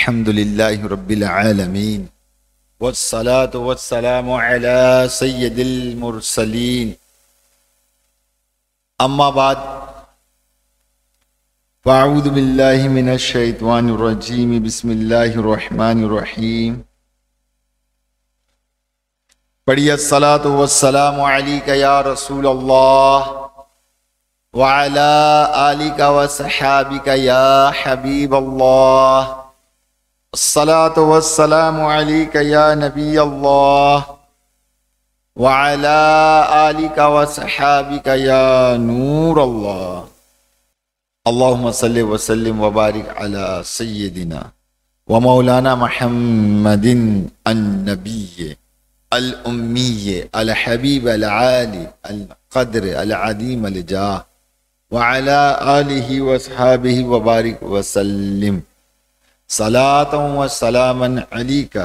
الحمد للہ رب العالمین والصلاة والسلام علی سید المرسلین اما بعد فاعوذ باللہ من الشیطان الرجیم بسم اللہ الرحمن الرحیم پڑھیے الصلاة والسلام علیک یا رسول اللہ وعلی آلک وصحابک یا حبیب اللہ الصلاة والسلام علیک یا نبی اللہ وعلی آلک وصحابک یا نور اللہ اللہم صلی وسلم وبارک علی سیدنا ومولانا محمد النبی الأمی الحبیب العالی القدر العظیم الجاہ وعلی آلہ وصحابہ وبارک وسلم صلاۃ و سلاما علیک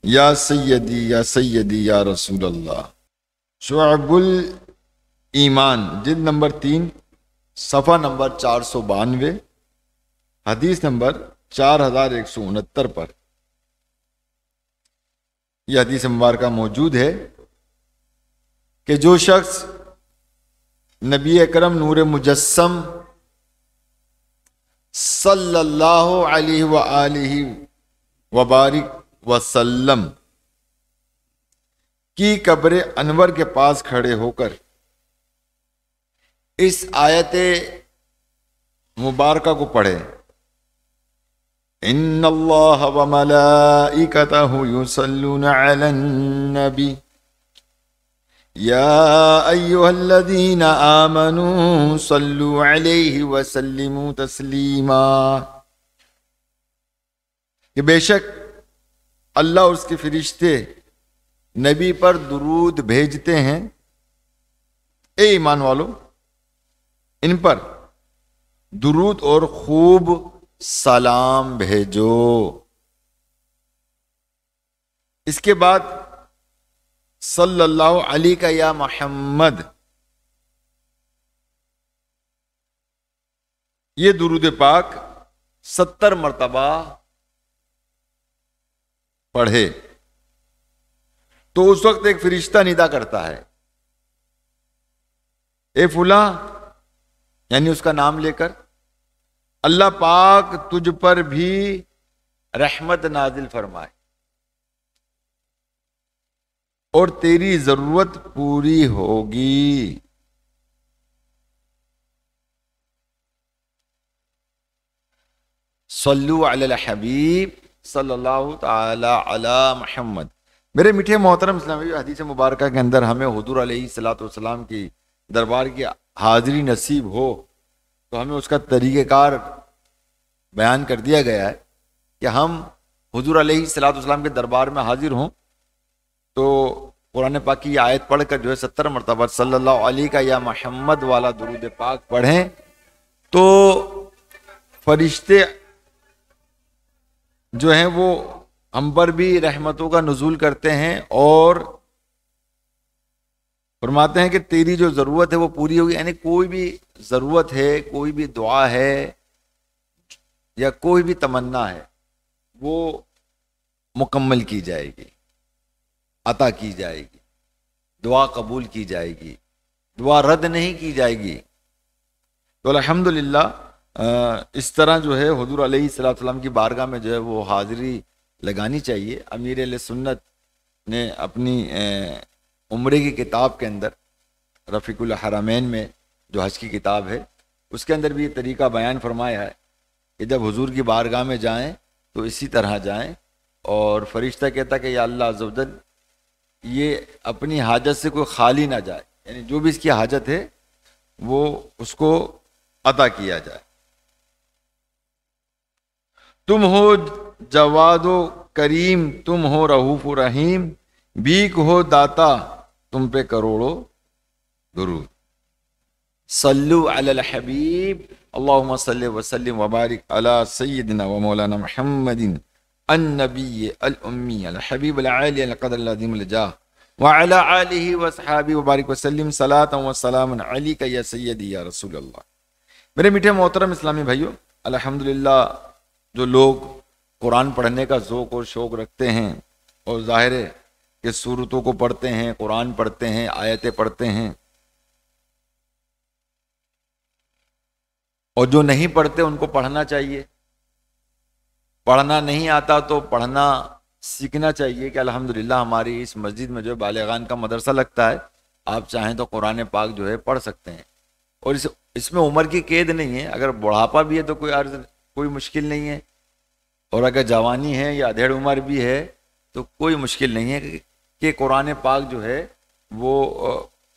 یا سیدی یا رسول اللہ۔ شعب الایمان جلد نمبر 3 صفحہ نمبر 492 حدیث نمبر 4169 پر یہ حدیث مبارکہ موجود ہے کہ جو شخص نبی اکرم نور مجسم صلی اللہ علیہ وآلہ وبارک وسلم کی قبر انور کے پاس کھڑے ہو کر اس آیت مبارکہ کو پڑھے، ان اللہ وملائکتہ یصلون علی النبی یا ایہا الذین آمنوا صلوا علیہ وسلموا تسلیما، کہ بے شک اللہ اور اس کے فرشتے نبی پر درود بھیجتے ہیں، اے ایمان والو ان پر درود اور خوب سلام بھیجو۔ اس کے بعد صلی اللہ علیہ یا محمد، یہ درود پاک 70 مرتبہ پڑھے تو اس وقت ایک فرشتہ ندا کرتا ہے، اے فلاں، یعنی اس کا نام لے کر، اللہ پاک تجھ پر بھی رحمت نازل فرمائے اور تیری ضرورت پوری ہوگی۔ صلو علی الحبیب صلی اللہ تعالی علی محمد۔ میرے میٹھے محترم اسلامی حدیث مبارکہ کے اندر ہمیں حضور علیہ الصلوۃ والسلام کی دربار کی حاضری نصیب ہو تو ہمیں اس کا طریقہ کار بیان کر دیا گیا ہے کہ ہم حضور علیہ الصلوۃ والسلام کے دربار میں حاضر ہوں تو قرآن پاک کی آیت پڑھ کر جو ہے 70 مرتبہ صلی اللہ علیہ یا محمد والا درود پاک پڑھیں تو فرشتے جو ہیں وہ ہم پر بھی رحمتوں کا نزول کرتے ہیں اور فرماتے ہیں کہ تیری جو ضرورت ہے وہ پوری ہوگی، یعنی کوئی بھی ضرورت ہے، کوئی بھی دعا ہے یا کوئی بھی تمنا ہے وہ مکمل کی جائے گی، عطا کی جائے گی، دعا قبول کی جائے گی، دعا رد نہیں کی جائے گی۔ تو الحمدللہ اس طرح جو ہے حضور علیہ الصلوۃ والسلام کی بارگاہ میں جو ہے وہ حاضری لگانی چاہیے۔ امیر اہل سنت نے اپنی عمرے کی کتاب کے اندر رفیق الحرمین میں جو حج کی کتاب ہے اس کے اندر بھی یہ طریقہ بیان فرمایا ہے کہ جب حضور کی بارگاہ میں جائیں تو اسی طرح جائیں اور فرشتہ کہتا کہ یا اللہ عز و جل یہ اپنی حاجت سے کوئی خالی نہ جائے، یعنی جو بھی اس کی حاجت ہے وہ اس کو عطا کیا جائے۔ تم ہو جواد و کریم، تم ہو رؤوف و رحیم، بھیک ہو داتا تم پہ کروڑوں درود۔ صلو علی الحبیب اللہم صلی وسلم وبارک علی سیدنا و مولانا محمد النبی الامی الحبیب العالی القدر العظیم الجاہ وعلی آلہ وصحابہ وبارک وسلم صلاۃ و سلام علیک یا سیدی یا رسول اللہ۔ میرے میٹھے محترم اسلامی بھائیوں، الحمدللہ جو لوگ قرآن پڑھنے کا ذوق اور شوق رکھتے ہیں اور ظاہر ہے کہ سورتوں کو پڑھتے ہیں، قرآن پڑھتے ہیں، آیتیں پڑھتے ہیں، اور جو نہیں پڑھتے ان کو پڑھنا چاہیے، پڑھنا نہیں آتا تو پڑھنا سیکھنا چاہیے کہ الحمدللہ ہماری اس مسجد میں جو بالغان کا مدرسہ لگتا ہے، آپ چاہیں تو قرآن پاک جو ہے پڑھ سکتے ہیں، اور اس میں عمر کی قید نہیں ہے، اگر بڑھاپا بھی ہے تو کوئی مشکل نہیں ہے، اور اگر جوانی ہے یا ادھیڑ عمر بھی ہے تو کوئی مشکل نہیں ہے کہ قرآن پاک جو ہے وہ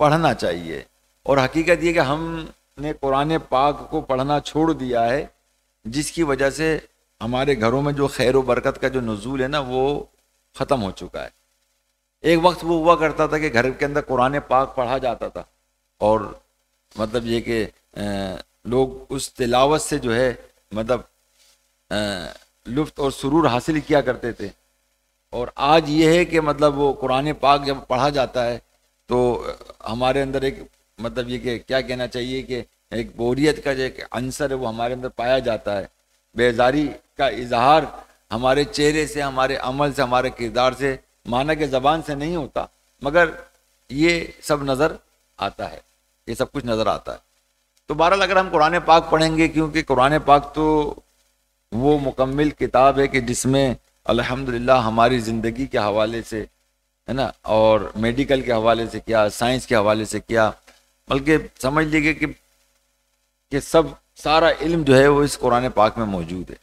پڑھنا چاہیے۔ اور حقیقت یہ کہ ہم نے قرآن پاک کو پڑھنا چھوڑ دیا ہے، جس کی وجہ سے ہمارے گھروں میں جو خیر و برکت کا جو نزول ہے نا وہ ختم ہو چکا ہے۔ ایک وقت وہ ہوا کرتا تھا کہ گھر کے اندر قرآن پاک پڑھا جاتا تھا، اور مطلب یہ کہ لوگ اس تلاوت سے جو ہے مطلب لطف اور سرور حاصل کیا کرتے تھے، اور آج یہ ہے کہ مطلب وہ قرآن پاک جب پڑھا جاتا ہے تو ہمارے اندر ایک مطلب یہ کہ کیا کہنا چاہیے کہ ایک بوریت کا جو ایک عنصر ہے وہ ہمارے اندر پایا جاتا ہے، بیزاری کا اظہار ہمارے چہرے سے، ہمارے عمل سے، ہمارے کردار سے، مانا کہ زبان سے نہیں ہوتا، مگر یہ سب نظر آتا ہے، یہ سب کچھ نظر آتا ہے۔ تو بہرحال اگر ہم قرآن پاک پڑھیں گے، کیونکہ قرآن پاک تو وہ مکمل کتاب ہے کہ جس میں الحمدللہ ہماری زندگی کے حوالے سے ہے نا، اور میڈیکل کے حوالے سے کیا، سائنس کے حوالے سے کیا، بلکہ سمجھ لیجیے کہ سارا علم جو ہے وہ اس قرآن پاک میں موجود ہے۔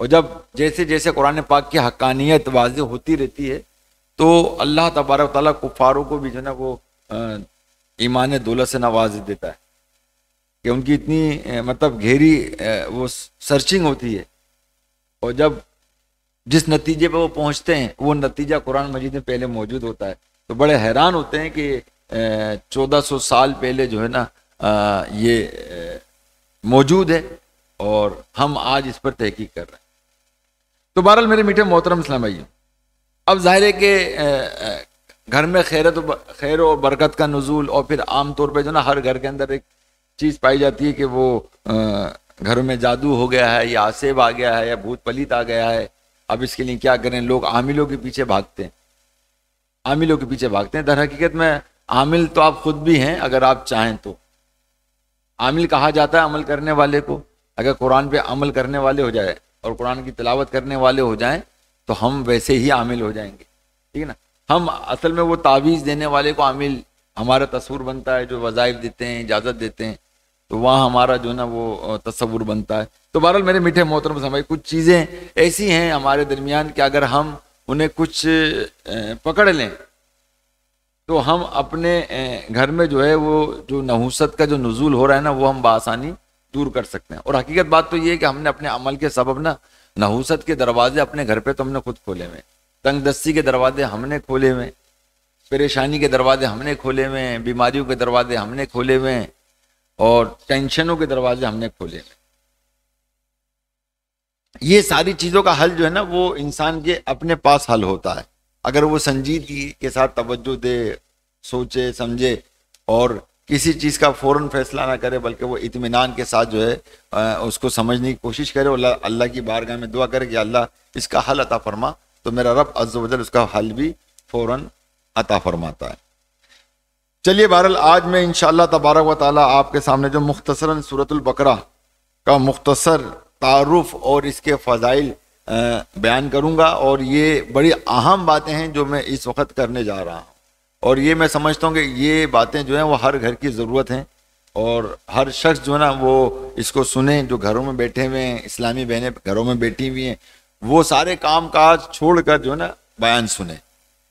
اور جب جیسے جیسے قرآن پاک کی حقانیت واضح ہوتی رہتی ہے تو اللہ تبارک و تعالیٰ کفاروں کو بھی جو ہے نا وہ ایمان دولت سے نواز دیتا ہے، کہ ان کی اتنی مطلب گہری وہ سرچنگ ہوتی ہے، اور جب جس نتیجے پہ وہ پہنچتے ہیں وہ نتیجہ قرآن مجید میں پہلے موجود ہوتا ہے، تو بڑے حیران ہوتے ہیں کہ 1400 سال پہلے جو ہے نا یہ موجود ہے اور ہم آج اس پر تحقیق کر رہے ہیں۔ تو بہرحال میرے میٹھے محترم اسلام بھائیوں، اب ظاہر ہے کہ گھر میں خیر و برکت کا نزول، اور پھر عام طور پہ جو نا ہر گھر کے اندر ایک چیز پائی جاتی ہے کہ وہ گھر میں جادو ہو گیا ہے، یا آسیب آ گیا ہے، یا بھوت پلیت آ گیا ہے، اب اس کے لیے کیا کریں، لوگ عاملوں کے پیچھے بھاگتے ہیں، عاملوں کے پیچھے بھاگتے ہیں۔ در حقیقت میں عامل تو آپ خود بھی ہیں اگر آپ چاہیں تو۔ عامل کہا جاتا ہے عمل کرنے والے کو، اگر قرآن پہ عمل کرنے والے ہو جائے اور قرآن کی تلاوت کرنے والے ہو جائیں تو ہم ویسے ہی عامل ہو جائیں گے، ٹھیک ہے نا۔ ہم اصل میں وہ تعویذ دینے والے کو عامل ہمارا تصور بنتا ہے، جو وظائف دیتے ہیں، اجازت دیتے ہیں، تو وہاں ہمارا جو نا وہ تصور بنتا ہے۔ تو بہرحال میرے میٹھے محترم سمجھ، کچھ چیزیں ایسی ہیں ہمارے درمیان کہ اگر ہم انہیں کچھ پکڑ لیں تو ہم اپنے گھر میں جو ہے وہ جو نحوست کا جو نزول ہو رہا ہے نا وہ ہم بآسانی دور کر سکتے ہیں۔ اور حقیقت بات تو یہ ہے کہ ہم نے اپنے عمل کے سبب نا نحوست کے دروازے اپنے گھر پہ تو ہم نے خود کھولے ہوئے، تنگ دستی کے دروازے ہم نے کھولے ہوئے، پریشانی کے دروازے ہم نے کھولے ہوئے، بیماریوں کے دروازے ہم نے کھولے ہوئے، اور ٹینشنوں کے دروازے ہم نے کھولے ہوئے۔ یہ ساری چیزوں کا حل جو ہے نا وہ انسان کے اپنے پاس حل ہوتا ہے، اگر وہ سنجیدگی کے ساتھ توجہ دے، سوچے سمجھے، اور کسی چیز کا فوراً فیصلہ نہ کرے، بلکہ وہ اطمینان کے ساتھ جو ہے اس کو سمجھنے کی کوشش کرے، اور اللہ کی بارگاہ میں دعا کرے کہ اللہ اس کا حل عطا فرما، تو میرا رب عز و جل اس کا حل بھی فوراً عطا فرماتا ہے۔ چلیے بہرحال آج میں انشاءاللہ تبارک و تعالیٰ آپ کے سامنے جو مختصراً سورۃ البقرہ کا مختصر تعارف اور اس کے فضائل بیان کروں گا، اور یہ بڑی اہم باتیں ہیں جو میں اس وقت کرنے جا رہا ہوں، اور یہ میں سمجھتا ہوں کہ یہ باتیں جو ہیں وہ ہر گھر کی ضرورت ہیں، اور ہر شخص جو ہے نا وہ اس کو سنیں، جو گھروں میں بیٹھے ہوئے ہیں، اسلامی بہنیں گھروں میں بیٹھی ہوئی ہیں، وہ سارے کام کاج چھوڑ کر جو ہے نا بیان سنیں۔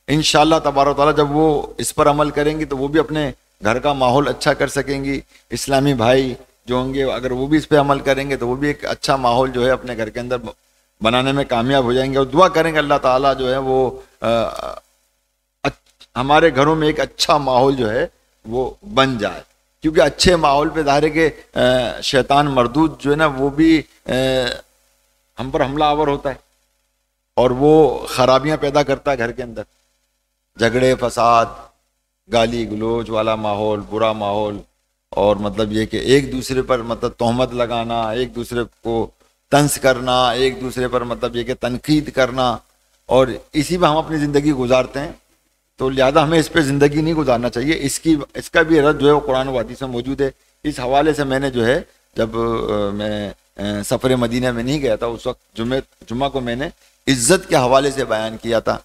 انشاءاللہ تبارک و تعالیٰ جب وہ اس پر عمل کریں گی تو وہ بھی اپنے گھر کا ماحول اچھا کر سکیں گی، اسلامی بھائی جو ہوں گے اگر وہ بھی اس پہ عمل کریں گے تو وہ بھی ایک اچھا ماحول جو ہے اپنے گھر کے اندر بنانے میں کامیاب ہو جائیں گے، اور دعا کریں گے اللہ تعالیٰ جو ہے وہ ہمارے گھروں میں ایک اچھا ماحول جو ہے وہ بن جائے، کیونکہ اچھے ماحول پہ ظاہر ہے کہ شیطان مردود جو ہے نا وہ بھی ہم پر حملہ آور ہوتا ہے، اور وہ خرابیاں پیدا کرتا ہے گھر کے اندر، جھگڑے فساد، گالی گلوچ والا ماحول، برا ماحول، اور مطلب یہ کہ ایک دوسرے پر مطلب تہمت لگانا، ایک دوسرے کو طنز کرنا، ایک دوسرے پر مطلب یہ کہ تنقید کرنا، اور اسی پہ ہم اپنی زندگی گزارتے ہیں. تو لہٰذا ہمیں اس پہ زندگی نہیں گزارنا چاہیے. اس کا بھی رد جو ہے وہ قرآن و حدیث میں موجود ہے. اس حوالے سے میں نے جو ہے جب میں سفر مدینہ میں نہیں گیا تھا اس وقت جمعہ کو میں نے عزت کے حوالے سے بیان کیا تھا.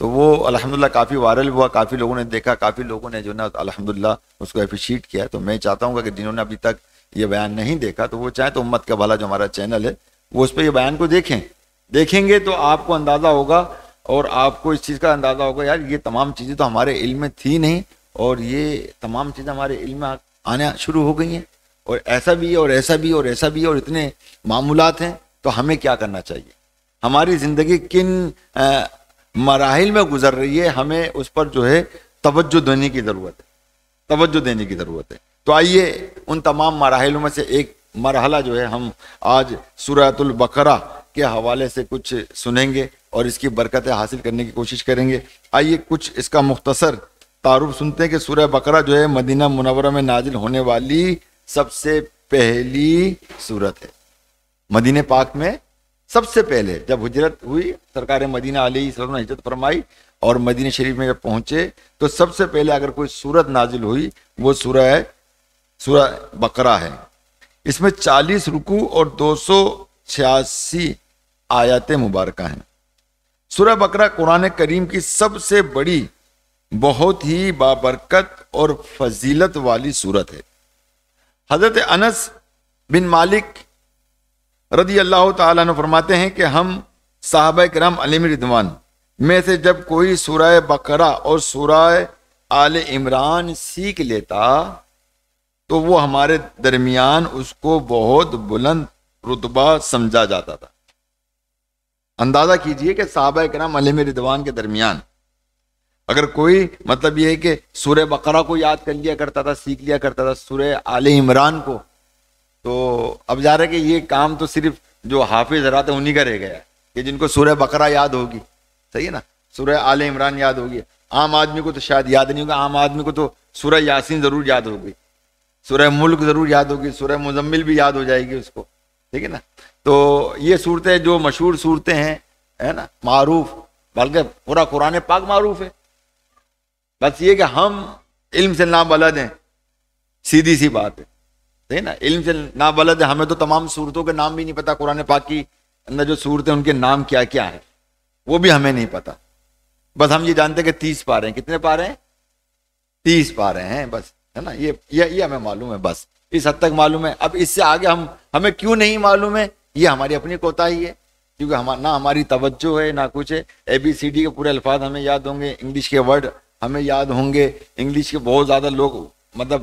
تو وہ الحمدللہ کافی وائرل ہوا، کافی لوگوں نے دیکھا، کافی لوگوں نے جو نا الحمدللہ اس کو اپریشیٹ کیا. تو میں چاہتا ہوں کہ جنہوں نے ابھی تک یہ بیان نہیں دیکھا تو وہ چاہیں تو امت کا بھلا جو ہمارا چینل ہے وہ اس پہ یہ بیان کو دیکھیں گے تو آپ کو اندازہ ہوگا، اور آپ کو اس چیز کا اندازہ ہوگا یار یہ تمام چیزیں تو ہمارے علم میں تھی نہیں، اور یہ تمام چیزیں ہمارے علم میں آنا شروع ہو گئی ہیں، اور ایسا بھی ہے اور ایسا بھی اور ایسا بھی اور اتنے معمولات ہیں. تو ہمیں کیا کرنا چاہیے؟ ہماری زندگی کن مراحل میں گزر رہی ہے، ہمیں اس پر جو ہے توجہ دینے کی ضرورت ہے. تو آئیے ان تمام مراحلوں میں سے ایک مرحلہ جو ہے ہم آج سورۃ البقرہ کے حوالے سے کچھ سنیں گے اور اس کی برکتیں حاصل کرنے کی کوشش کریں گے. آئیے کچھ اس کا مختصر تعارف سنتے ہیں کہ سورہ بقرہ جو ہے مدینہ منورہ میں نازل ہونے والی سب سے پہلی سورت ہے. مدینہ پاک میں سب سے پہلے جب ہجرت ہوئی، سرکار مدینہ علیہ السلام نے ہجرت فرمائی اور مدینہ شریف میں جب پہنچے تو سب سے پہلے اگر کوئی سورت نازل ہوئی وہ سورہ بقرہ ہے. اس میں 40 رکوع اور 286 آیات مبارکہ ہیں. سورہ بقرہ قرآن کریم کی سب سے بڑی، بہت ہی بابرکت اور فضیلت والی سورت ہے. حضرت انس بن مالک رضی اللہ تعالیٰ عنہ فرماتے ہیں کہ ہم صحابہ کرام علیہم رضوان میں سے جب کوئی سورہ بقرہ اور سورہ آل عمران سیکھ لیتا تو وہ ہمارے درمیان اس کو بہت بلند رتبہ سمجھا جاتا تھا. اندازہ کیجئے کہ صحابہ کرام علیہم رضوان کے درمیان اگر کوئی مطلب یہ ہے کہ سورہ بقرہ کو یاد کر لیا کرتا تھا، سیکھ لیا کرتا تھا، سورہ آل عمران کو، تو اب جا رہا ہے کہ یہ کام تو صرف جو حافظ حضرات ہیں انہی کا رہ گیا کہ جن کو سورہ بقرہ یاد ہوگی، صحیح ہے نا، سورہ آل عمران یاد ہوگی. عام آدمی کو تو شاید یاد نہیں ہوگا. عام آدمی کو تو سورہ یاسین ضرور یاد ہوگی، سورہ ملک ضرور یاد ہوگی، سورہ مزمل بھی یاد ہو جائے گی اس کو، ٹھیک ہے نا. تو یہ صورتیں جو مشہور صورتیں ہیں، ہے نا، معروف، بلکہ پورا قرآن پاک معروف ہے. بس یہ کہ ہم علم سے نابلد ہیں، سیدھی سی بات ہے، صحیح نا، علم سے نابلد ہیں. ہمیں تو تمام صورتوں کے نام بھی نہیں پتا. قرآن پاک کی اندر جو صورتیں ان کے نام کیا کیا ہے وہ بھی ہمیں نہیں پتا. بس ہم یہ جانتے کہ 30 پارے ہیں. کتنے پارے ہیں؟ 30 پارے ہیں بس، ہے نا. یہ ہمیں معلوم ہے، بس اس حد تک معلوم ہے. اب اس سے آگے ہمیں کیوں نہیں معلوم ہے، یہ ہماری اپنی کوتاہی ہے، کیونکہ نہ ہماری توجہ ہے نہ کچھ ہے. ABCD کے پورے الفاظ ہمیں یاد ہوں گے، انگلش کے ورڈ ہمیں یاد ہوں گے. انگلش کے بہت زیادہ لوگ مطلب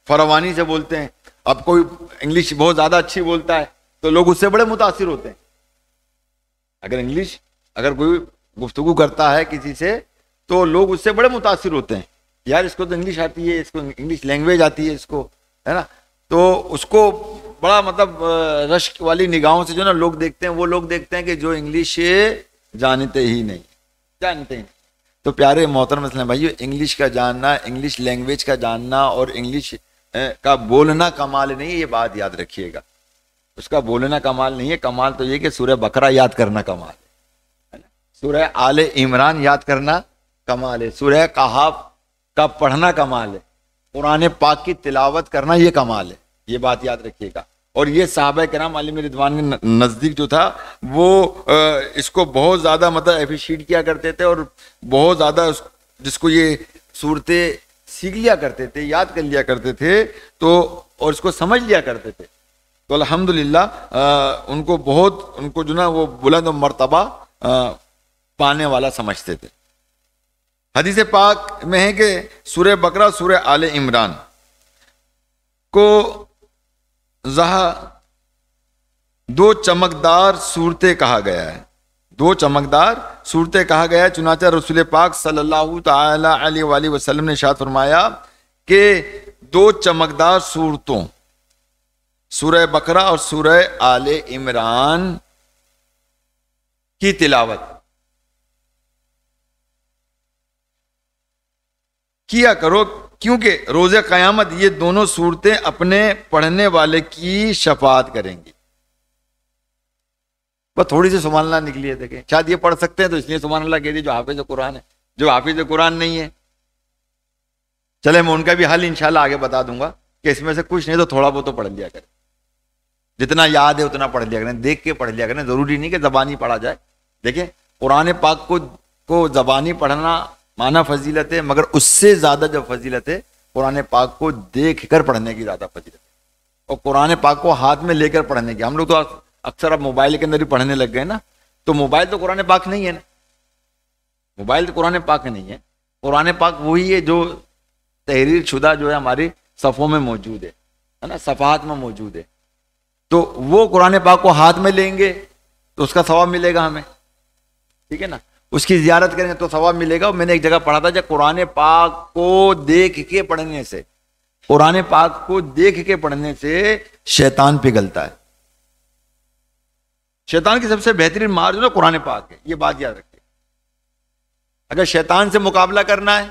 فراوانی سے بولتے ہیں. اب کوئی انگلش بہت زیادہ اچھی بولتا ہے تو لوگ اس سے بڑے متاثر ہوتے ہیں. اگر کوئی گفتگو کرتا ہے کسی سے تو لوگ اس سے بڑے متاثر ہوتے ہیں، یار اس کو تو انگلش آتی ہے، اس کو انگلش لینگویج آتی ہے، اس کو، ہے نا. تو اس کو بڑا مطلب رشک والی نگاہوں سے جو نا لوگ دیکھتے ہیں. وہ لوگ دیکھتے ہیں کہ جو انگلش جانتے ہی نہیں. تو پیارے محترم اسلام بھائیو، انگلش کا جاننا، انگلش لینگویج کا جاننا اور انگلش کا بولنا کمال نہیں ہے، یہ بات یاد رکھیے گا. اس کا بولنا کمال نہیں ہے، کمال تو یہ کہ سورہ بقرہ یاد کرنا کمال ہے، سورہ آل عمران یاد کرنا کمال ہے، سورہ کہف کا پڑھنا کمال ہے، قرآن پاک کی تلاوت کرنا یہ کمال ہے. یہ بات یاد رکھیے گا. اور یہ صحابہ کرام علیہم رضوان کے نزدیک جو تھا وہ اس کو بہت زیادہ مطلب اپریشیٹ کیا کرتے تھے، اور بہت زیادہ جس کو یہ صورتیں سیکھ لیا کرتے تھے، یاد کر لیا کرتے تھے، تو اور اس کو سمجھ لیا کرتے تھے. تو الحمدللہ ان کو جو نا وہ بلند مرتبہ پانے والا سمجھتے تھے. حدیث پاک میں ہے کہ سورہ بقرہ، سورہ آل عمران کو دو چمکدار صورتیں کہا گیا ہے. چنانچہ رسول پاک صلی اللہ تعالی علیہ وآلہ وسلم نے ارشاد فرمایا کہ 2 چمکدار صورتوں، سورہ بقرہ اور سورہ آل عمران کی تلاوت کیا کرو، کیونکہ روز قیامت یہ دونوں صورتیں اپنے پڑھنے والے کی شفاعت کریں گی. بس تھوڑی سی سبحان اللہ نکلی ہے. دیکھیں شاید یہ پڑھ سکتے ہیں تو اس لیے سبحان اللہ کہہ دی جو حافظ قرآن ہے. جو حافظ قرآن نہیں ہے چلے میں ان کا بھی حل انشاءاللہ آگے بتا دوں گا کہ اس میں سے کچھ نہیں تو تھوڑا بہت تو پڑھ لیا کریں, جتنا یاد ہے اتنا پڑھ لیا کریں, دیکھ کے پڑھ لیا کریں. ضروری نہیں کہ زبانی پڑھا جائے. دیکھیں قرآن پاک کو زبانی پڑھنا معنی فضیلت ہے, مگر اس سے زیادہ جو فضیلت ہے قرآن پاک کو دیکھ کر پڑھنے کی زیادہ فضیلت ہے, اور قرآن پاک کو ہاتھ میں لے کر پڑھنے کی. ہم لوگ تو اکثر اب موبائل کے اندر ہی پڑھنے لگ گئے نا, تو موبائل تو قرآن پاک نہیں ہے نا, موبائل تو قرآن پاک نہیں ہے. قرآن پاک وہی ہے جو تحریر شدہ جو ہے ہماری صفوں میں موجود ہے نا, صفحات میں موجود ہے. تو وہ قرآن پاک کو ہاتھ میں لیں گے تو اس کا ثواب ملے گا ہمیں, ٹھیک ہے نا. اس کی زیارت کریں گے تو ثواب ملے گا. اور میں نے ایک جگہ پڑھا تھا کہ قرآن پاک کو دیکھ کے پڑھنے سے, قرآن پاک کو دیکھ کے پڑھنے سے شیطان پگھلتا ہے. شیطان کی سب سے بہترین مار جو نا قرآن پاک ہے, یہ بات یاد رکھیں. اگر شیطان سے مقابلہ کرنا ہے,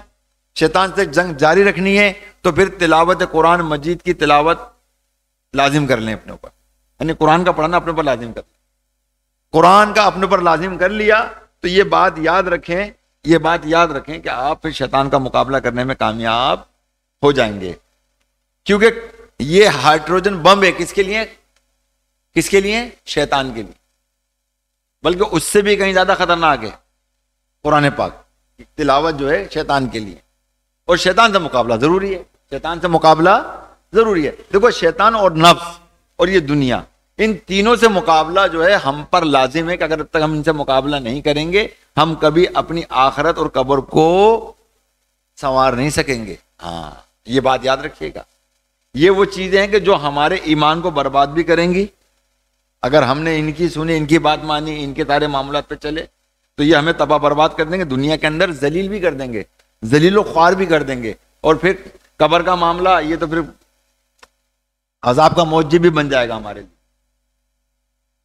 شیطان سے جنگ جاری رکھنی ہے, تو پھر تلاوت قرآن مجید کی تلاوت لازم کر لیں اپنے اوپر, یعنی قرآن کا پڑھنا اپنے اوپر لازم کر لیں. قرآن کا اپنے اوپر لازم کر لیا تو یہ بات یاد رکھیں, یہ بات یاد رکھیں کہ آپ پھر شیطان کا مقابلہ کرنے میں کامیاب ہو جائیں گے. کیونکہ یہ ہائیڈروجن بم ہے کس کے لیے, کس کے لیے؟ شیطان کے لیے. بلکہ اس سے بھی کہیں زیادہ خطرناک ہے قرآن پاک تلاوت جو ہے شیطان کے لیے. اور شیطان سے مقابلہ ضروری ہے, شیطان سے مقابلہ ضروری ہے. دیکھو شیطان اور نفس اور یہ دنیا, ان تینوں سے مقابلہ جو ہے ہم پر لازم ہے کہ اگر تک ہم ان سے مقابلہ نہیں کریں گے ہم کبھی اپنی آخرت اور قبر کو سنوار نہیں سکیں گے. ہاں یہ بات یاد رکھیے گا. یہ وہ چیزیں ہیں کہ جو ہمارے ایمان کو برباد بھی کریں گی. اگر ہم نے ان کی سنی, ان کی بات مانی, ان کے سارے معاملات پہ چلے تو یہ ہمیں تباہ برباد کر دیں گے, دنیا کے اندر ذلیل بھی کر دیں گے, ذلیل و خوار بھی کر دیں گے. اور پھر قبر کا معاملہ یہ تو پھر عذاب کا موجب بھی بن جائے گا ہمارے لیے.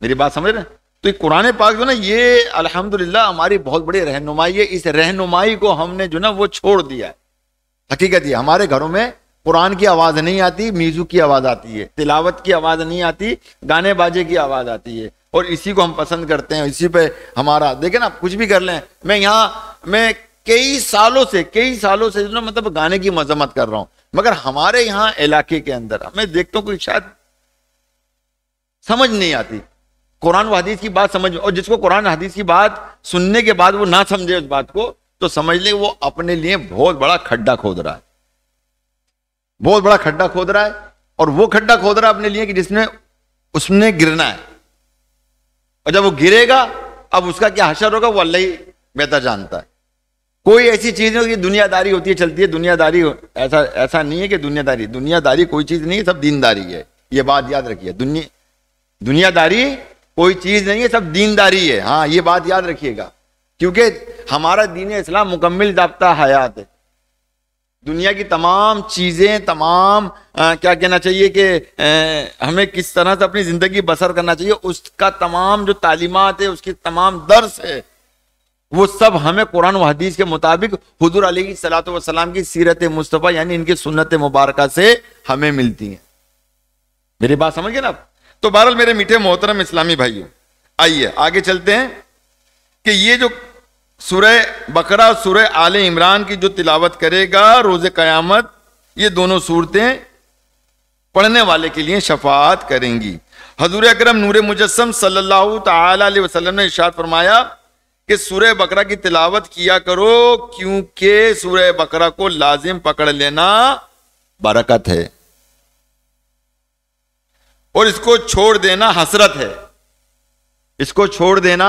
میری بات سمجھ رہے ہیں؟ تو یہ قرآن پاک جو نا یہ الحمدللہ ہماری بہت بڑی رہنمائی ہے. اس رہنمائی کو ہم نے جو نا وہ چھوڑ دیا ہے. حقیقت یہ ہمارے گھروں میں قرآن کی آواز نہیں آتی, میوزک کی آواز آتی ہے, تلاوت کی آواز نہیں آتی, گانے باجے کی آواز آتی ہے, اور اسی کو ہم پسند کرتے ہیں. اسی پہ ہمارا دیکھیں نا, کچھ بھی کر لیں. میں کئی سالوں سے جو نا مطلب گانے کی مذمت کر رہا ہوں, مگر ہمارے یہاں علاقے کے اندر میں دیکھتا ہوں کوئی شاید سمجھ نہیں آتی قرآن و حدیث کی بات سمجھ. اور جس کو قرآن حدیث کی بات سننے کے بعد وہ نہ سمجھے اس بات کو, تو سمجھ لیں وہ اپنے لیے بہت بڑا کھڈا کھود رہا ہے, بہت بڑا کھڈا کھود رہا ہے. اور وہ کھڈا کھود رہا ہے اپنے لیے کہ جس میں اس نے گرنا ہے, اور جب وہ گرے گا اب اس کا کیا حشر ہوگا وہ اللہ ہی بہتر جانتا ہے. کوئی ایسی چیز نہیں کہ دنیا داری ہوتی ہے چلتی ہے, دنیا داری ایسا نہیں ہے کہ دنیا داری کوئی چیز نہیں ہے, سب دینداری ہے. یہ بات یاد رکھیے, دنیا داری کوئی چیز نہیں ہے, سب دینداری ہے. ہاں یہ بات یاد رکھیے گا, کیونکہ ہمارا دین اسلام مکمل ضابطہ حیات ہے. دنیا کی تمام چیزیں, تمام کیا کہنا چاہیے کہ ہمیں کس طرح سے اپنی زندگی بسر کرنا چاہیے, اس کا تمام جو تعلیمات ہے, اس کی تمام درس ہے, وہ سب ہمیں قرآن و حدیث کے مطابق حضور علیہ الصلوۃ والسلام کی سیرت مصطفیٰ یعنی ان کی سنت مبارکہ سے ہمیں ملتی ہیں. میری بات سمجھ گئے نا. تو بہرحال میرے میٹھے محترم اسلامی بھائیوں, آئیے آگے چلتے ہیں کہ یہ جو سورہ بقرہ اور سورہ آل عمران کی جو تلاوت کرے گا روز قیامت, یہ دونوں صورتیں پڑھنے والے کے لیے شفاعت کریں گی. حضور اکرم نور مجسم صلی اللہ تعالی علیہ وسلم نے ارشاد فرمایا کہ سورہ بقرہ کی تلاوت کیا کرو, کیونکہ سورہ بقرہ کو لازم پکڑ لینا برکت ہے, اور اس کو چھوڑ دینا حسرت ہے. اس کو چھوڑ دینا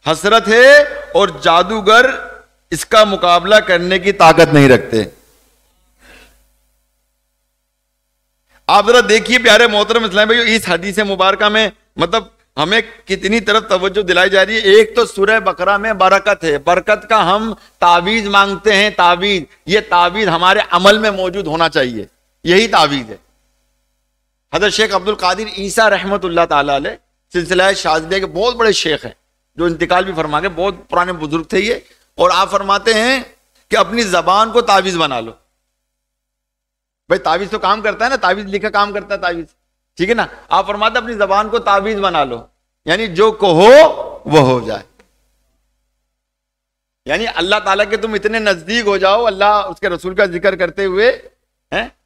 حسرت ہے, اور جادوگر اس کا مقابلہ کرنے کی طاقت نہیں رکھتے. آپ ذرا دیکھیے پیارے محترم اسلام بھائیو, اس حدیث مبارکہ میں مطلب ہمیں کتنی طرف توجہ دلائی جا رہی ہے. ایک تو سورہ بقرہ میں برکت ہے, برکت کا ہم تعویذ مانگتے ہیں. تعویذ, یہ تعویذ ہمارے عمل میں موجود ہونا چاہیے, یہی تعویذ ہے. حضرت شیخ عبد القادر عیسیٰ رحمت اللہ تعالی علیہ سلسلہ شاذلیہ کے بہت بڑے شیخ ہیں, جو انتقال بھی فرما گئے, بہت پرانے بزرگ تھے یہ. اور آپ فرماتے ہیں کہ اپنی زبان کو تعویذ بنا لو. بھائی تعویذ تو کام کرتا ہے نا, تعویذ لکھا کام کرتا ہے تعویذ, ٹھیک ہے نا. آپ فرماتے ہیں اپنی زبان کو تعویذ بنا لو, یعنی جو کہو وہ ہو جائے. یعنی اللہ تعالیٰ کے تم اتنے نزدیک ہو جاؤ, اللہ اس کے رسول کا ذکر کرتے ہوئے,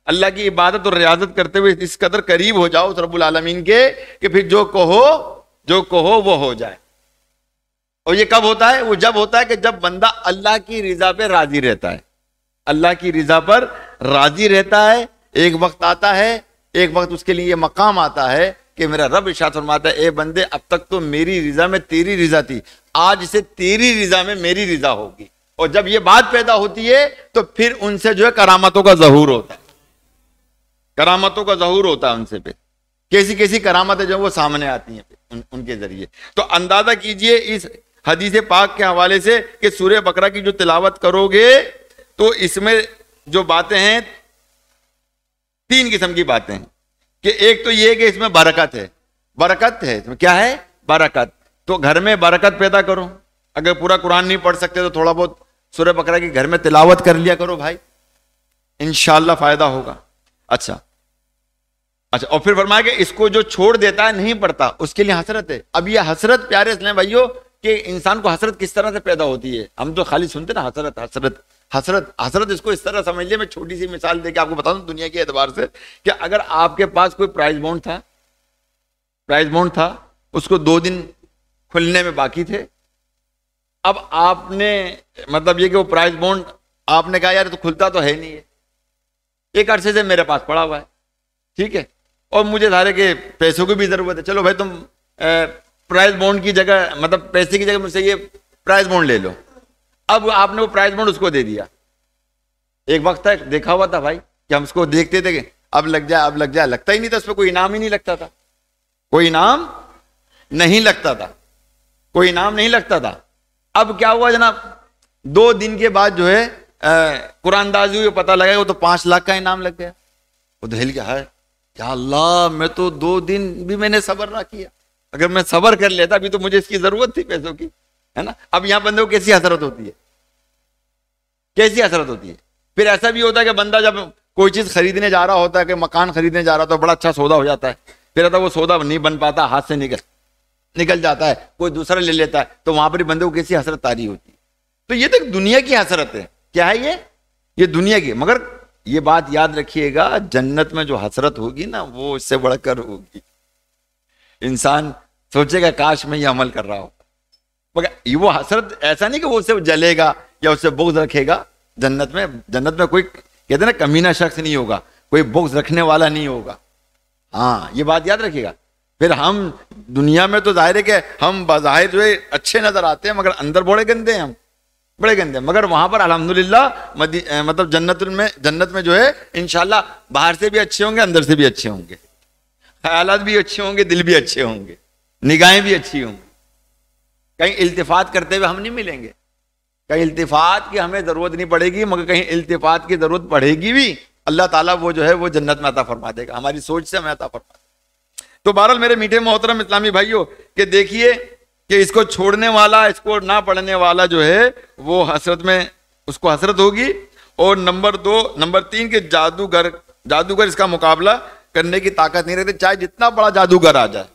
اللہ کی عبادت اور ریاضت کرتے ہوئے اس قدر قریب ہو جاؤ اس رب العالمین کے کہ پھر جو کہو وہ ہو جائے. اور یہ کب ہوتا ہے؟ وہ جب ہوتا ہے کہ جب بندہ اللہ کی رضا پہ راضی رہتا ہے. اللہ کی رضا پر راضی رہتا ہے. ایک وقت آتا ہے, ایک وقت اس کے لیے یہ مقام آتا ہے کہ میرا رب ارشاد فرماتا ہے, اے بندے اب تک تو میری رضا میں تیری رضا تھی, آج سے تیری رضا میں میری رضا ہوگی. اور جب یہ بات پیدا ہوتی ہے تو پھر ان سے جو ہے کرامتوں کا ظہور ہوتا ہے. کرامتوں کا ظہور ہوتا ہے ان سے. پہ کیسی کیسی کرامتیں جو وہ سامنے آتی ہیں ان کے ذریعے. تو اندازہ کیجئے اس حدیث پاک کے حوالے سے کہ سورہ بقرہ کی جو تلاوت کرو گے تو اس میں جو باتیں ہیں, 3 قسم کی باتیں ہیں. کہ ایک تو یہ کہ اس میں برکت ہے. برکت ہے, اس میں کیا ہے؟ برکت. تو گھر میں برکت پیدا کرو. اگر پورا قرآن نہیں پڑھ سکتے تو تھوڑا بہت سورہ بقرہ کی گھر میں تلاوت کر لیا کرو بھائی, انشاءاللہ فائدہ ہوگا. اچھا, اور پھر فرمایا کہ اس کو جو چھوڑ دیتا ہے, نہیں پڑھتا, اس کے لیے حسرت ہے. اب یہ حسرت پیارے اسلام بھائیو کہ انسان کو حسرت کس طرح سے پیدا ہوتی ہے. ہم تو خالی سنتے نا حسرت حسرت حسرت حسرت. اس کو اس طرح سمجھ لیں, میں چھوٹی سی مثال دے کے آپ کو بتا دوں دنیا کے اعتبار سے, کہ اگر آپ کے پاس کوئی پرائز بونڈ تھا, اس کو 2 دن کھلنے میں باقی تھے. اب آپ نے مطلب یہ کہ وہ پرائز بونڈ آپ نے کہا یار تو کھلتا تو ہے نہیں ہے, ایک عرصے سے میرے پاس پڑا ہوا ہے, ٹھیک ہے, اور مجھے سارے کے پیسوں کی بھی ضرورت ہے. چلو بھائی تم پرائز بونڈ کی جگہ مطلب پیسے کی جگہ مجھ سے یہ پرائز بونڈ لے لو. اب آپ نے وہ پرائز بونڈ اس کو دے دیا. ایک وقت تک دیکھا ہوا تھا بھائی کہ ہم اس کو دیکھتے تھے کہ اب لگ جائے, لگتا ہی نہیں تھا. اس پہ کوئی انعام ہی نہیں لگتا تھا, کوئی انعام نہیں لگتا تھا, کوئی انعام نہیں لگتا تھا. اب کیا ہوا جناب, 2 دن کے بعد جو ہے قرآن اندازی ہوئی, پتہ لگا وہ تو 5 لاکھ کا انعام لگ گیا. وہ دہل کیا ہے, یا اللہ میں تو 2 دن بھی میں نے صبر نہ کیا. اگر میں صبر کر لیتا ابھی تو مجھے اس کی ضرورت تھی پیسوں کی, ہے نا. اب یہاں بندے کو کیسی حسرت ہوتی ہے, کیسی حسرت ہوتی ہے. پھر ایسا بھی ہوتا ہے کہ بندہ جب کوئی چیز خریدنے جا رہا ہوتا ہے, کہ مکان خریدنے جا رہا ہوتا ہے, بڑا اچھا سودا ہو جاتا ہے, پھر آتا وہ سودا نہیں بن پاتا, ہاتھ سے نکل جاتا ہے, کوئی دوسرا لے لیتا ہے, تو وہاں پر بندے کو کیسی حسرت تاری ہوتی ہے. تو یہ تو دنیا کی حسرت ہے. کیا ہے یہ دنیا کی. مگر یہ بات یاد رکھیے گا, جنت میں جو حسرت ہوگی نا وہ اس سے بڑھ کر ہوگی. انسان سوچے گا کاش میں یہ عمل کر رہا ہوں. مگر وہ حسرت ایسا نہیں کہ وہ اس سے جلے گا یا اس سے بغض رکھے گا. جنت میں کوئی کہتے ہیں نا کمینہ شخص نہیں ہوگا, کوئی بغض رکھنے والا نہیں ہوگا. ہاں یہ بات یاد رکھیے گا. پھر ہم دنیا میں تو ظاہر ہے کہ ہم بظاہر جو ہے اچھے نظر آتے ہیں, مگر اندر بڑے گندے ہیں, ہم بڑے گندے ہیں. مگر وہاں پر الحمدللہ مطلب جنت میں جو ہے انشاءاللہ باہر سے بھی اچھے ہوں گے, اندر سے بھی اچھے ہوں گے, خیالات بھی اچھے ہوں گے, دل بھی اچھے ہوں گے, نگاہیں بھی اچھی ہوں گی. کہیں التفات کرتے ہوئے ہم نہیں ملیں گے, کہیں التفات کی ہمیں ضرورت نہیں پڑے گی, مگر کہیں التفات کی ضرورت پڑے گی بھی, اللہ تعالیٰ وہ جو ہے وہ جنت میں عطا فرما دے گا, ہماری سوچ سے ہمیں عطا فرما دے گا. تو بہرحال میرے میٹھے محترم اسلامی بھائیوں کہ دیکھیے کہ اس کو چھوڑنے والا, اس کو نہ پڑھنے والا جو ہے وہ حسرت میں اس کو حسرت ہوگی. اور نمبر 3 کہ جادوگر اس کا مقابلہ کرنے کی طاقت نہیں رہتی, چاہے جتنا بڑا جادوگر آ جائے.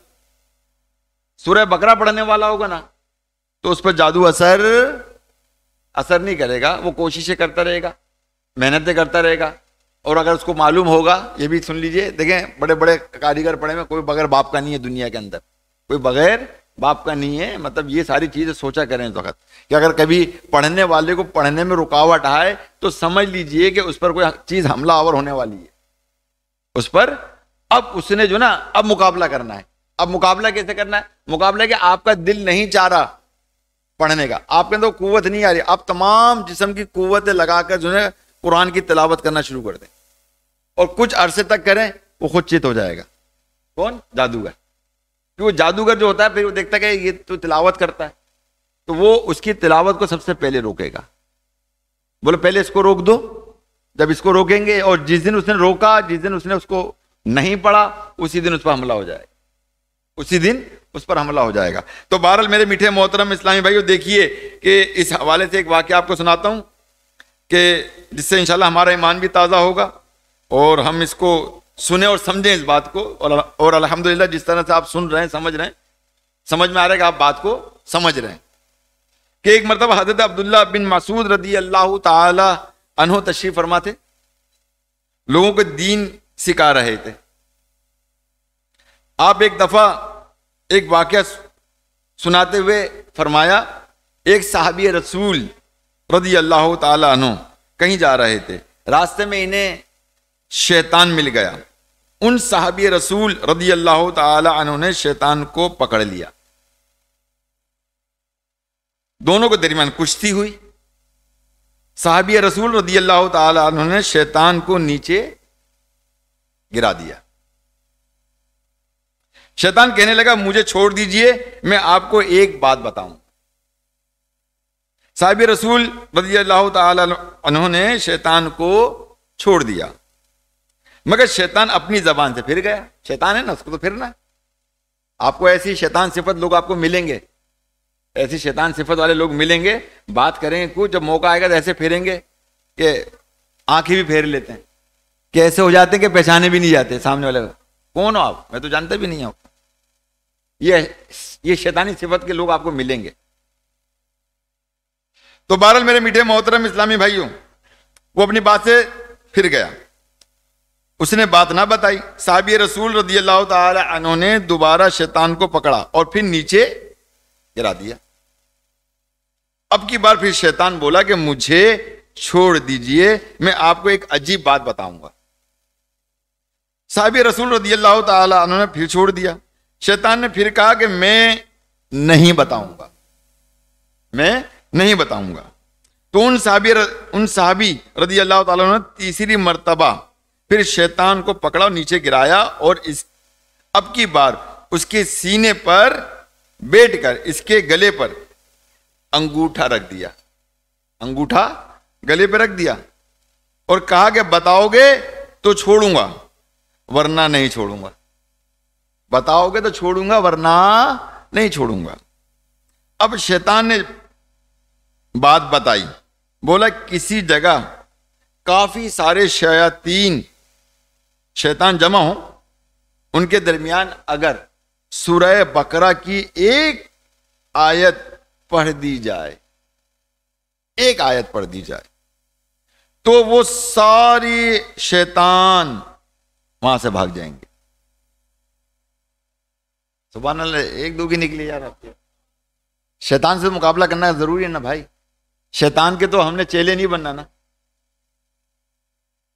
سورہ بقرہ پڑھنے والا ہوگا نا تو اس پر جادو اثر نہیں کرے گا, وہ کوششیں کرتا رہے گا, محنتیں کرتا رہے گا. اور اگر اس کو معلوم ہوگا, یہ بھی سن لیجئے, دیکھیں بڑے بڑے کاریگر پڑے میں کوئی بغیر باپ کا نہیں ہے دنیا کے اندر, کوئی بغیر باپ کا نہیں ہے. مطلب یہ ساری چیزیں سوچا کریں اس وقت کہ اگر کبھی پڑھنے والے کو پڑھنے میں رکاوٹ آئے تو سمجھ لیجئے کہ اس پر کوئی چیز حملہ آور ہونے والی ہے اس پر. اب اس نے جو نا اب مقابلہ کرنا ہے. اب مقابلہ کیسے کرنا ہے؟ مقابلہ کہ آپ کا دل نہیں چاہ رہا پڑھنے کا, آپ کے اندر قوت نہیں آ رہی, آپ تمام جسم کی قوتیں لگا کر جو ہے قرآن کی تلاوت کرنا شروع کر دیں اور کچھ عرصے تک کریں, وہ خود چت ہو جائے گا. کون؟ جادوگر. وہ جادوگر جو ہوتا ہے پھر وہ دیکھتا ہے کہ یہ تو تلاوت کرتا ہے, تو وہ اس کی تلاوت کو سب سے پہلے روکے گا. بولے پہلے اس کو روک دو. جب اس کو روکیں گے اور جس دن اس نے روکا, جس دن اس نے اس کو نہیں پڑھا, اسی دن اس پر حملہ ہو جائے گا, اسی دن اس پر حملہ ہو جائے گا. تو بہرحال میرے میٹھے محترم اسلامی بھائیو دیکھیے کہ اس حوالے سے ایک واقعہ آپ کو سناتا ہوں کہ جس سے انشاءاللہ ہمارا ایمان بھی تازہ ہوگا اور ہم اس کو سنیں اور سمجھیں اس بات کو. اور الحمدللہ جس طرح سے آپ سن رہے ہیں, سمجھ رہے ہیں, سمجھ میں آ رہا ہے کہ آپ بات کو سمجھ رہے ہیں کہ ایک مرتبہ حضرت عبداللہ بن مسعود رضی اللہ تعالی عنہ تشریف فرما تھے، لوگوں کو دین سکھا رہے تھے۔ آپ ایک دفعہ ایک واقعہ سناتے ہوئے فرمایا، ایک صحابی رسول رضی اللہ تعالی عنہ کہیں جا رہے تھے، راستے میں انہیں شیطان مل گیا۔ ان صحابی رسول رضی اللہ تعالی عنہ نے شیطان کو پکڑ لیا، دونوں کے درمیان کشتی ہوئی۔ صحابی رسول رضی اللہ تعالی عنہ نے شیطان کو نیچے گرا دیا۔ شیطان کہنے لگا مجھے چھوڑ دیجئے، میں آپ کو ایک بات بتاؤں۔ صحابی رسول رضی اللہ تعالی عنہ نے شیطان کو چھوڑ دیا، مگر شیطان اپنی زبان سے پھر گیا۔ شیطان ہے نا، اس کو تو پھرنا ہے۔ آپ کو ایسی شیطان صفت لوگ آپ کو ملیں گے، ایسی شیطان صفت والے لوگ ملیں گے، بات کریں گے کچھ، جب موقع آئے گا تو ایسے پھیریں گے کہ آنکھیں بھی پھیر لیتے ہیں، کہ ایسے ہو جاتے ہیں کہ پہچانے بھی نہیں جاتے سامنے والے کو، کون ہو آپ، میں تو جانتا بھی نہیں ہوں۔ یہ شیطانی صفت کے لوگ آپ کو ملیں گے۔ تو بہرحال میرے میٹھے محترم اسلامی بھائیوں، وہ اپنی بات سے پھر گیا، اس نے بات نہ بتائی۔ صحابی رسول رضی اللہ تعالی عنہ نے دوبارہ شیطان کو پکڑا اور پھر نیچے گرا دیا۔ اب کی بار پھر شیطان بولا کہ مجھے چھوڑ دیجئے، میں آپ کو ایک عجیب بات بتاؤں گا۔ صحابی رسول رضی اللہ تعالی عنہ نے پھر چھوڑ دیا۔ شیطان نے پھر کہا کہ میں نہیں بتاؤں گا، میں نہیں بتاؤں گا۔ تو ان صحابی رضی اللہ تعالیٰ عنہ نے تیسری مرتبہ پھر شیطان کو پکڑا اور نیچے گرایا، اور اب کی بار اس کے سینے پر بیٹھ کر اس کے گلے پر انگوٹھا رکھ دیا، انگوٹھا گلے پہ رکھ دیا، اور کہا کہ بتاؤ گے تو چھوڑوں گا ورنہ نہیں چھوڑوں گا، بتاؤ گے تو چھوڑوں گا ورنہ نہیں چھوڑوں گا۔ اب شیطان نے بات بتائی، بولا کسی جگہ کافی سارے شیطان جمع ہوں، ان کے درمیان اگر سورہ بقرہ کی ایک آیت پڑھ دی جائے، ایک آیت پڑھ دی جائے، تو وہ ساری شیطان وہاں سے بھاگ جائیں گے۔ سبحان اللہ، ایک دو کی نکلی یار آپ کے۔ شیطان سے مقابلہ کرنا ضروری ہے نا بھائی، شیطان کے تو ہم نے چیلے نہیں بننا نا،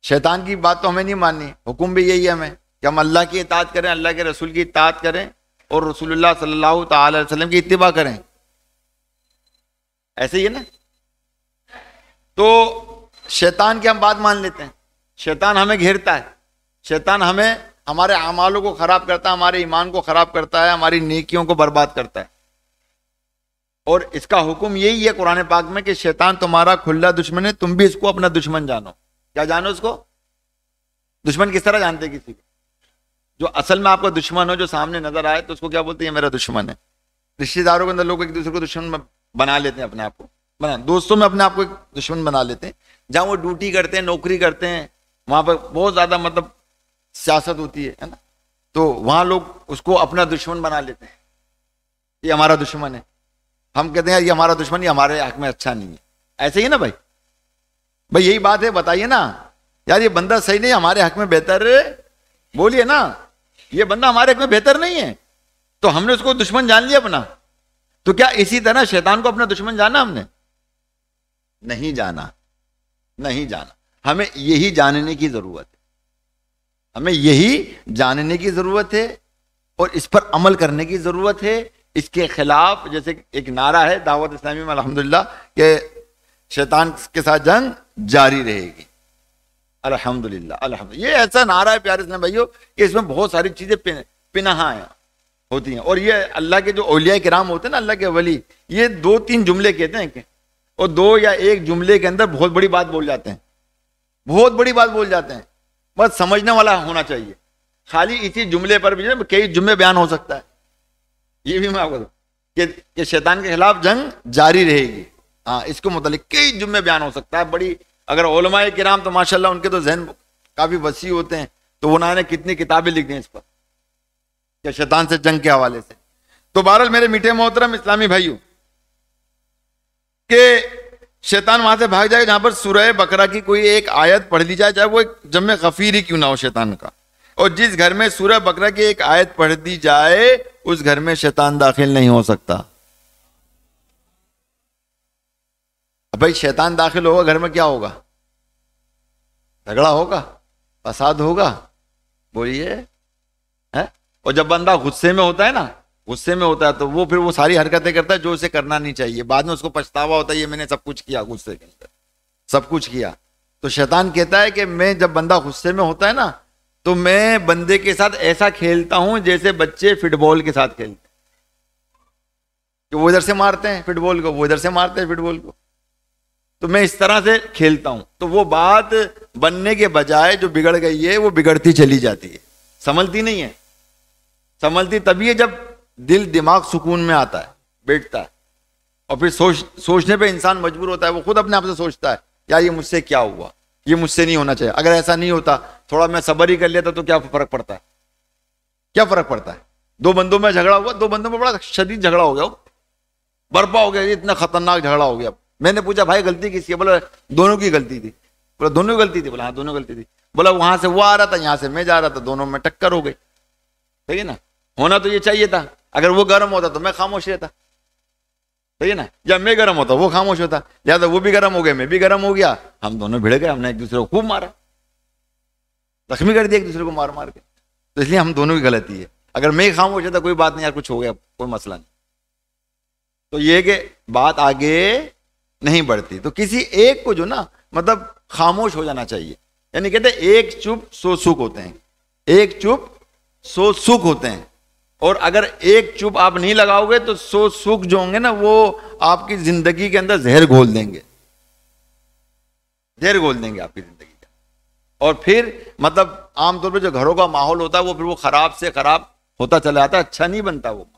شیطان کی بات تو ہمیں نہیں ماننی، حکم بھی یہی ہے ہمیں کہ ہم اللہ کی اطاعت کریں، اللہ کے رسول کی اطاعت کریں، اور رسول اللہ صلی اللہ تعالی علیہ وسلم کی اتباع کریں، ایسے ہی ہے نا۔ تو شیطان کی ہم بات مان لیتے ہیں، شیطان ہمیں گھیرتا ہے، شیطان ہمیں ہمارے اعمالوں کو خراب کرتا ہے، ہمارے ایمان کو خراب کرتا ہے، ہماری نیکیوں کو برباد کرتا ہے، اور اس کا حکم یہی ہے قرآن پاک میں کہ شیطان تمہارا کھلا دشمن ہے، تم بھی اس کو اپنا دشمن جانو۔ کیا جانو اس کو؟ دشمن کس طرح جانتے ہیں کسی کو؟ جو اصل میں آپ کا دشمن ہو، جو سامنے نظر آئے تو اس کو کیا بولتے ہیں؟ یہ میرا دشمن ہے۔ رشتہ داروں کے اندر لوگ ایک دوسرے کو دشمن بنا لیتے ہیں، اپنے آپ کو دوستوں میں اپنے آپ کو ایک دشمن بنا لیتے ہیں، جہاں وہ ڈیوٹی کرتے ہیں، نوکری کرتے ہیں، وہاں پر بہت زیادہ مطلب سیاست ہوتی ہے نا، تو وہاں لوگ اس کو اپنا دشمن بنا لیتے ہیں، یہ ہمارا دشمن ہے۔ ہم کہتے ہیں یہ ہمارا دشمن، یہ ہمارے حق میں اچھا نہیں ہے، ایسے ہی نا بھائی؟ بھائی یہی بات ہے، بتائیے نا یار، یہ بندہ صحیح نہیں، ہمارے حق میں بہتر ہے، بولیے نا، یہ بندہ ہمارے حق میں بہتر نہیں ہے، تو ہم نے اس کو دشمن جان لیا اپنا۔ تو کیا اسی طرح شیطان کو اپنا دشمن جانا ہم نے؟ نہیں جانا، نہیں جانا۔ ہمیں یہی جاننے کی ضرورت ہے، ہمیں یہی جاننے کی ضرورت ہے، اور اس پر عمل کرنے کی ضرورت ہے۔ اس کے خلاف جیسے ایک نعرہ ہے دعوت اسلامی میں الحمدللہ کہ شیطان کے ساتھ جنگ جاری رہے گی، الحمدللہ الحمدللہ۔ یہ ایسا نعرہ ہے پیارے اسلام بھائیوں کہ اس میں بہت ساری چیزیں پنہاں ہوتی ہیں، اور یہ اللہ کے جو اولیاء کرام ہوتے ہیں نا، اللہ کے ولی، یہ دو تین جملے کہتے ہیں کہ، اور دو یا ایک جملے کے اندر بہت بڑی بات بول جاتے ہیں، بہت بڑی بات بول جاتے ہیں، بس سمجھنے والا ہونا چاہیے۔ خالی اسی جملے پر بھی کئی جملے بیان ہو سکتا ہے، یہ بھی میں آپ کو کہ شیطان کے خلاف جنگ جاری رہے گی، ہاں، اس کو متعلق کئی جملے بیان ہو سکتا ہے۔ بڑی اگر علماء کرام تو ماشاءاللہ ان کے تو ذہن کافی وسیع ہوتے ہیں، تو انہوں نے کتنی کتابیں لکھ دی اس پر کہ شیطان سے جنگ کے حوالے سے۔ تو بہرحال میرے میٹھے محترم اسلامی بھائیوں کہ شیطان وہاں سے بھاگ جائے جہاں پر سورہ بقرہ کی کوئی ایک آیت پڑھ لی جائے، چاہے وہ ایک جمع غفیر ہی کیوں نہ ہو شیطان کا، اور جس گھر میں سورہ بقرہ کی ایک آیت پڑھ دی جائے اس گھر میں شیطان داخل نہیں ہو سکتا۔ بھائی شیطان داخل ہوگا گھر میں کیا ہوگا؟ جھگڑا ہوگا، فساد ہوگا، بولیے۔ اور جب بندہ غصے میں ہوتا ہے نا، غصے میں ہوتا ہے تو وہ پھر وہ ساری حرکتیں کرتا ہے جو اسے کرنا نہیں چاہیے، بعد میں اس کو پچھتاوا ہوتا ہے یہ میں نے سب کچھ کیا، غصے کے اندر سب کچھ کیا۔ تو شیطان کہتا ہے کہ میں جب بندہ غصے میں ہوتا ہے نا تو میں بندے کے ساتھ ایسا کھیلتا ہوں جیسے بچے فٹ بال کے ساتھ کھیلتے ہیں، کہ وہ ادھر سے مارتے ہیں فٹ بال کو، وہ ادھر سے مارتے ہیں فٹ بال کو، تو میں اس طرح سے کھیلتا ہوں۔ تو وہ بات بننے کے بجائے جو بگڑ گئی ہے وہ بگڑتی چلی جاتی ہے، سنبھلتی نہیں ہے۔ سنبھلتی تبھی ہے جب دل دماغ سکون میں آتا ہے، بیٹھتا ہے، اور پھر سوچنے پہ انسان مجبور ہوتا ہے، وہ خود اپنے آپ سے سوچتا ہے یار یہ مجھ سے کیا ہوا، یہ مجھ سے نہیں ہونا چاہیے، اگر ایسا نہیں ہوتا تھوڑا میں صبر ہی کر لیتا تو کیا فرق پڑتا ہے، کیا فرق پڑتا ہے؟ دو بندوں میں جھگڑا ہوا، دو بندوں میں بڑا شدید جھگڑا ہو گیا، برپا ہو گیا، اتنا خطرناک جھگڑا ہو گیا۔ میں نے پوچھا بھائی غلطی کس کی؟ بولا دونوں کی غلطی تھی۔ بولا دونوں کی غلطی تھی؟ بولا ہاں دونوں غلطی تھی۔ بولا وہاں سے وہ آ رہا تھا، یہاں سے میں جا رہا تھا، دونوں میں ٹکر ہو گئی، صحیح ہے نا؟ ہونا تو یہ چاہیے تھا، اگر وہ گرم ہوتا تو میں خاموش رہتا، صحیح ہے نا؟ یا میں گرم ہوتا وہ خاموش ہوتا، لہٰذا وہ بھی گرم ہو گیا، میں بھی گرم ہو گیا، ہم دونوں بھڑ گئے، ہم نے ایک دوسرے کو خوب مارا، زخمی کر دیا ایک دوسرے کو مار مار کے۔ تو اس لیے ہم دونوں کی غلطی ہے، اگر میں خاموش ہوتا کوئی بات نہیں یار، کچھ ہو گیا کوئی مسئلہ نہیں۔ تو یہ کہ بات آگے نہیں بڑھتی، تو کسی ایک کو جو نا مطلب خاموش ہو جانا چاہیے، یعنی کہتے ہیں ایک چپ سو سکھ ہوتے ہیں، ایک چپ سو سکھ ہوتے ہیں، اور اگر ایک چپ آپ نہیں لگاؤ گے تو سو سکھ جو ہوں گے نا وہ آپ کی زندگی کے اندر زہر گھول دیں گے، زہر گھول دیں گے آپ کی زندگی کا، اور پھر مطلب عام طور پہ جو گھروں کا ماحول ہوتا ہے وہ پھر وہ خراب سے خراب ہوتا چلا جاتا ہے، اچھا نہیں بنتا وہ ماحول۔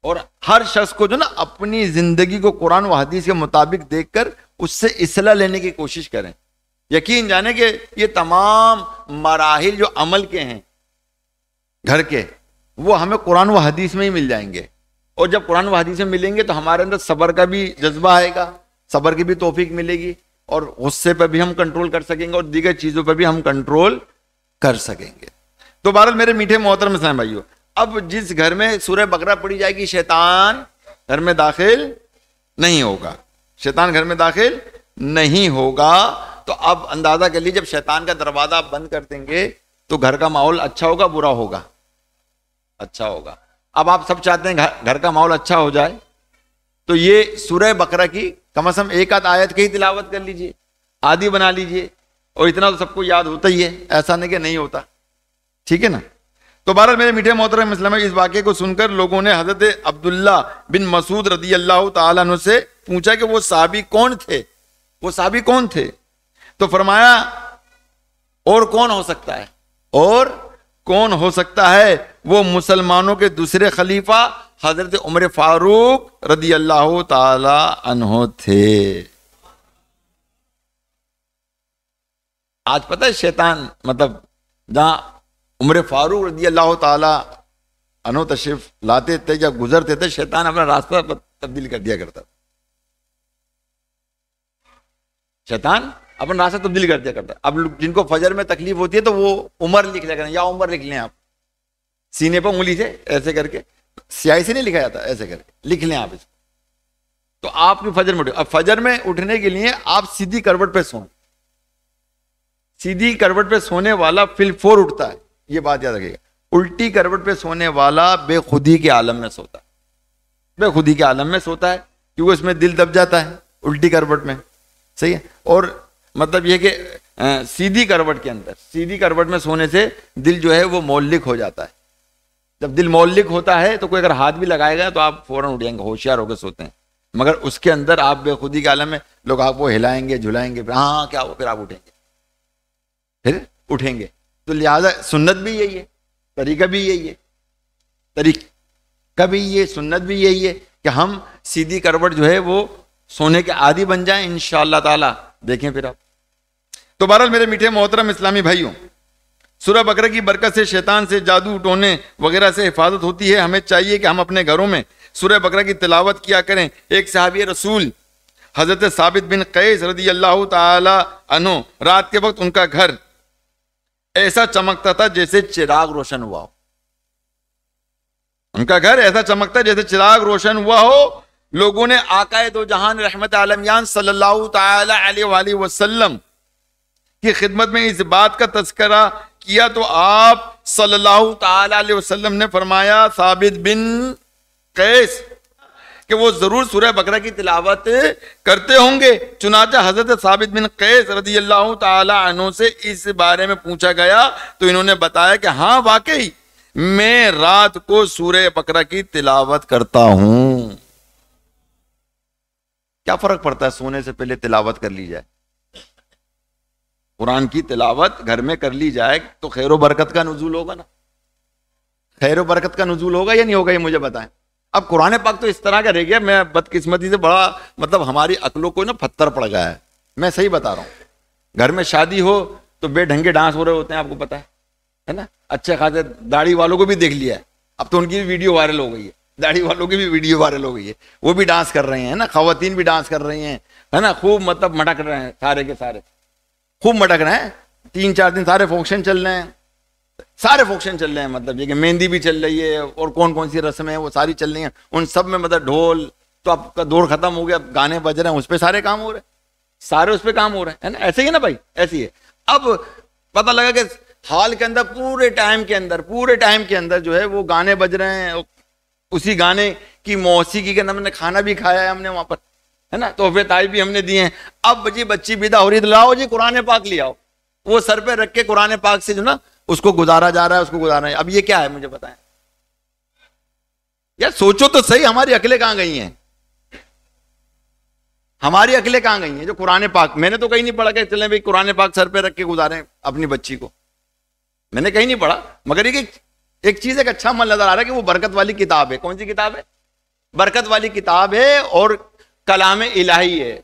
اور ہر شخص کو جو نا اپنی زندگی کو قرآن و حدیث کے مطابق دیکھ کر اس سے اصلاح لینے کی کوشش کریں۔ یقین جانے کہ یہ تمام مراحل جو عمل کے ہیں گھر کے، وہ ہمیں قرآن و حدیث میں ہی مل جائیں گے، اور جب قرآن و حدیث میں ملیں گے تو ہمارے اندر صبر کا بھی جذبہ آئے گا، صبر کی بھی توفیق ملے گی، اور غصے پہ بھی ہم کنٹرول کر سکیں گے، اور دیگر چیزوں پہ بھی ہم کنٹرول کر سکیں گے۔ تو بہرحال میرے میٹھے محترم اسلام بھائیو، اب جس گھر میں سورہ بقرہ پڑھی جائے گی شیطان گھر میں داخل نہیں ہوگا، شیطان گھر میں داخل نہیں ہوگا۔ تو اب اندازہ کر لیجیے جب شیطان کا دروازہ آپ بند کر دیں گے تو گھر کا ماحول اچھا ہوگا برا ہوگا؟ اچھا ہوگا۔ اب آپ سب چاہتے ہیں گھر کا ماحول اچھا ہو جائے، تو یہ سورہ بقرہ کی کم از کم ایک آدھ آیت کی تلاوت کر لیجئے، عادی بنا لیجئے، اور اتنا تو سب کو یاد ہوتا ہی ہے، ایسا نہیں کہ نہیں ہوتا، ٹھیک ہے نا؟ تو بہرحال میرے میٹھے محترم اسلام، اس واقعے کو سن کر لوگوں نے حضرت عبداللہ بن مسعود رضی اللہ تعالیٰ عنہ سے پوچھا کہ وہ صحابی کون تھے، وہ صحابی کون تھے؟ تو فرمایا اور کون ہو سکتا ہے، اور کون ہو سکتا ہے، وہ مسلمانوں کے دوسرے خلیفہ حضرت عمر فاروق رضی اللہ تعالی عنہ تھے۔ آج پتہ ہے شیطان مطلب جہاں عمر فاروق رضی اللہ تعالی عنہ تشریف لاتے تھے یا گزرتے تھے، شیطان اپنا راستہ تبدیل کر دیا کرتا تھا، شیطان اپنا راستہ تبدیل کر دیا کرتا ہے۔ اب جن کو فجر میں تکلیف ہوتی ہے تو وہ عمر لکھ لیں، یا عمر لکھ لیں، آپ سینے پر انگلی سے ایسے کر کے، سیاہی سے نہیں لکھا جاتا، ایسے کر کے لکھ لیں آپ اس کو، تو آپ کی فجر میں اٹھے۔ اب فجر میں اٹھنے کے لیے آپ سیدھی کروٹ پہ سوئیں، سیدھی کروٹ پہ سونے والا فل فور اٹھتا ہے، یہ بات یاد رکھیے گا۔ الٹی کروٹ پہ سونے والا بے خودی کے عالم میں سوتا ہے، بے خودی کے عالم میں سوتا ہے، کیونکہ اس میں دل دب جاتا ہے الٹی کروٹ میں، صحیح ہے۔ اور مطلب یہ کہ سیدھی کروٹ کے اندر، سیدھی کروٹ میں سونے سے دل جو ہے وہ مولک ہو جاتا ہے۔ جب دل مولک ہوتا ہے تو کوئی اگر ہاتھ بھی لگائے گا تو آپ فوراً اٹھ جائیں گے، ہوشیار ہو کے سوتے ہیں۔ مگر اس کے اندر آپ بے خودی کے عالم میں، لوگ آپ کو ہلائیں گے جھلائیں گے، ہاں کیا ہو، پھر آپ اٹھیں گے، پھر اٹھیں گے۔ تو لہٰذا سنت بھی یہی ہے، طریقہ بھی یہی ہے، طریقہ بھی یہ، سنت بھی یہی ہے کہ ہم سیدھی کروٹ جو ہے وہ سونے کے عادی بن جائیں انشاءاللہ تعالی۔ دیکھیں پھر آپ، تو بہرحال میرے میٹھے محترم اسلامی بھائیوں، سورہ بقرہ کی برکت سے شیطان سے، جادو ٹونے وغیرہ سے حفاظت ہوتی ہے. ہمیں چاہیے کہ ہم اپنے گھروں میں سورہ بقرہ کی تلاوت کیا کریں. ایک صحابی رسول حضرت ثابت بن قیس رضی اللہ تعالی عنہ، رات کے وقت ان کا گھر ایسا چمکتا تھا جیسے چراغ روشن ہوا ہو. ان کا گھر ایسا چمکتا جیسے چراغ روشن ہوا ہو. لوگوں نے آقا دو جہان رحمت عالمیان صلی اللہ تعالی علیہ وآلہ وسلم کی خدمت میں اس بات کا تذکرہ کیا تو آپ صلی اللہ تعالی علیہ وسلم نے فرمایا ثابت بن قیس کہ وہ ضرور سورہ بقرہ کی تلاوت کرتے ہوں گے. چنانچہ حضرت ثابت بن قیس رضی اللہ تعالی عنہ سے اس بارے میں پوچھا گیا تو انہوں نے بتایا کہ ہاں واقعی میں رات کو سورہ بقرہ کی تلاوت کرتا ہوں. کیا فرق پڑتا ہے سونے سے پہلے تلاوت کر لی جائے؟ قرآن کی تلاوت گھر میں کر لی جائے تو خیر و برکت کا نزول ہوگا نا. خیر و برکت کا نزول ہوگا یا نہیں ہوگا، یہ مجھے بتائیں. اب قرآن پاک تو اس طرح کا رہ گیا، میں بدقسمتی سے بڑا مطلب ہماری عقلوں کو نا پتھر پڑ گیا ہے. میں صحیح بتا رہا ہوں. گھر میں شادی ہو تو بے ڈھنگے ڈانس ہو رہے ہوتے ہیں، آپ کو پتا ہے نا. اچھے خاصے داڑھی والوں کو بھی دیکھ لیا ہے، اب تو ان کی ویڈیو وائرل ہو گئی ہے. داڑھی والوں کی بھی ویڈیو وائرل ہو گئی ہے، وہ بھی ڈانس کر رہے ہیں نا. خواتین بھی ڈانس کر رہی ہیں ہے نا. خوب مطلب مٹک رہے ہیں، سارے کے سارے خوب مٹک رہے ہیں. 3-4 دن سارے فنکشن چل رہے ہیں، سارے فنکشن چل رہے ہیں. مطلب یہ کہ مہندی بھی چل رہی ہے اور کون کون سی رسمیں ہیں وہ ساری چل رہی ہیں. ان سب میں مطلب ڈھول تو اب کا دور ختم ہو گیا، اب گانے بج رہے ہیں، اس پہ سارے کام ہو رہے ہیں، سارے اس پہ کام ہو رہے ہیں نا. ایسے ہی نا بھائی، ایسے ہی ہے. اب پتہ لگا کہ ہال کے اندر پورے ٹائم کے اندر جو ہے وہ گانے بج رہے ہیں. اسی گانے کی موسیقی کے اندر کھانا بھی کھایا ہے ہم نے وہاں پر ہے نا. تحفے تحائف بھی ہم نے دیے ہیں. اب جی بچی بیدا ہو رہی، لاؤ جی قرآن پاک لے آؤ. وہ سر پہ رکھ کے قرآن پاک سے جو نا اس کو گزارا جا رہا ہے، اس کو گزارا ہے. اب یہ کیا ہے مجھے بتائیں یار. سوچو تو صحیح، ہماری عقلیں کہاں گئی ہیں؟ ہماری عقلیں کہاں گئی ہیں جو قرآن پاک؟ میں نے تو کہیں نہیں پڑھا کہ چلیں بھائی قرآن پاک سر پہ رکھ کے گزاریں اپنی بچی کو. میں نے کہیں نہیں پڑھا. مگر یہ کہ ایک چیز ایک اچھا من نظر آ رہا ہے کہ وہ برکت والی کتاب ہے. کون سی کتاب ہے؟ برکت والی کتاب ہے اور کلام الہی ہے،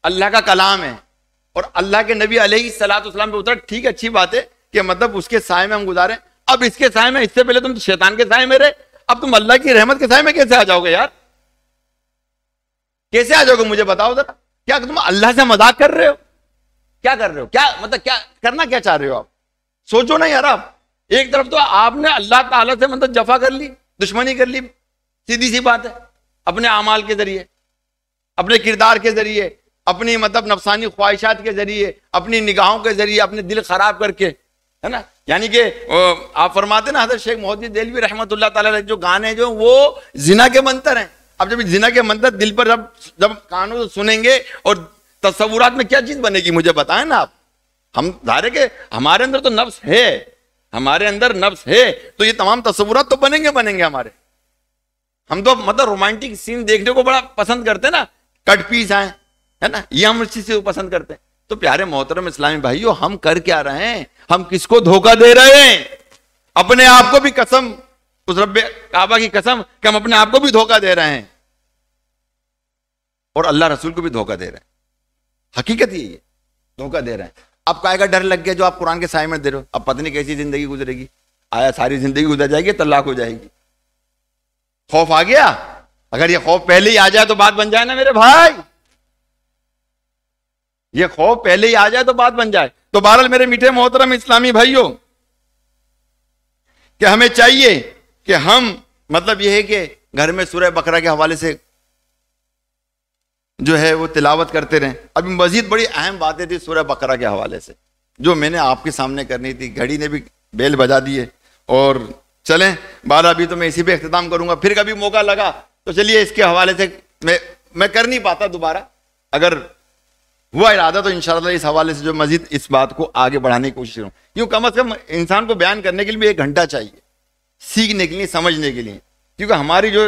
اللہ کا کلام ہے اور اللہ کے نبی علیہ الصلوۃ والسلام پہ اترا. ٹھیک ہے، اچھی بات ہے کہ مطلب اس کے سائے میں ہم گزاریں. اب اس کے سائے میں، اس سے پہلے تم شیطان کے سائے میں رہے، اب تم اللہ کی رحمت کے سائے میں کیسے آ جاؤ گے یار؟ کیسے آ جاؤ گے مجھے بتاؤ ذرا. کیا تم اللہ سے مذاق کر رہے ہو؟ کیا کر رہے ہو؟ کیا مطلب کیا کرنا کیا چاہ رہے ہو آپ؟ سوچو نا یار. آپ ایک طرف تو آپ نے اللہ تعالیٰ سے مطلب جفا کر لی، دشمنی کر لی، سیدھی سی بات ہے، اپنے اعمال کے ذریعے، اپنے کردار کے ذریعے، اپنی مطلب نفسانی خواہشات کے ذریعے، اپنی نگاہوں کے ذریعے، اپنے دل خراب کر کے ہے نا. یعنی کہ آپ فرماتے نا حضرت شیخ محدث دہلوی رحمۃ اللہ تعالی جو گانے جو وہ زنا کے منتر ہیں. اب جب زنا کے منتر دل پر جب کانوں سے سنیں گے اور تصورات میں کیا چیز بنے گی مجھے بتائیں نا آپ. ہم ظاہر ہے کہ ہمارے اندر تو نفس ہے، ہمارے اندر نفس ہے، تو یہ تمام تصورات تو بنیں گے ہمارے. ہم تو مطلب رومانٹک سین دیکھنے کو بڑا پسند کرتے ہیں نا، کٹ پیس آئیں ہے نا، یہ ہم اس چیز سے پسند کرتے ہیں. تو پیارے محترم اسلامی بھائیو، ہم کر کیا رہے ہیں؟ ہم کس کو دھوکہ دے رہے ہیں؟ اپنے آپ کو بھی قسم، اس رب کعبہ کی قسم کہ ہم اپنے آپ کو بھی دھوکہ دے رہے ہیں اور اللہ رسول کو بھی دھوکہ دے رہے ہیں. حقیقت یہ ہے، دھوکہ دے رہے ہیں. اب کائے کا ڈر لگ گیا جو آپ قرآن کے سائے میں دے رہے ہو. اب پتہ نہیں کیسی زندگی گزرے گی. آیا ساری زندگی گزر جائے گی، طلاق ہو جائے گی. خوف آ گیا. اگر یہ خوف پہلے ہی آ جائے تو بات بن جائے نا میرے بھائی. یہ خوف پہلے ہی آ جائے تو بات بن جائے. تو بہرحال میرے میٹھے محترم اسلامی بھائیوں، کہ ہمیں چاہیے کہ ہم مطلب یہ ہے کہ گھر میں سورہ بقرہ کے حوالے سے جو ہے وہ تلاوت کرتے رہیں. ابھی مزید بڑی اہم باتیں تھی سورہ بقرہ کے حوالے سے جو میں نے آپ کے سامنے کرنی تھی. گھڑی نے بھی بیل بجا دیے اور چلیں 12 ابھی تو میں اسی پہ اختتام کروں گا. پھر کبھی موقع لگا تو چلیے اس کے حوالے سے میں کر نہیں پاتا دوبارہ. اگر ہوا ارادہ تو انشاءاللہ اس حوالے سے جو مزید اس بات کو آگے بڑھانے کی کوشش کروں. کیوں کم از کم انسان کو بیان کرنے کے لیے بھی 1 گھنٹہ چاہیے، سیکھنے کے لیے، سمجھنے کے لیے. کیونکہ ہماری جو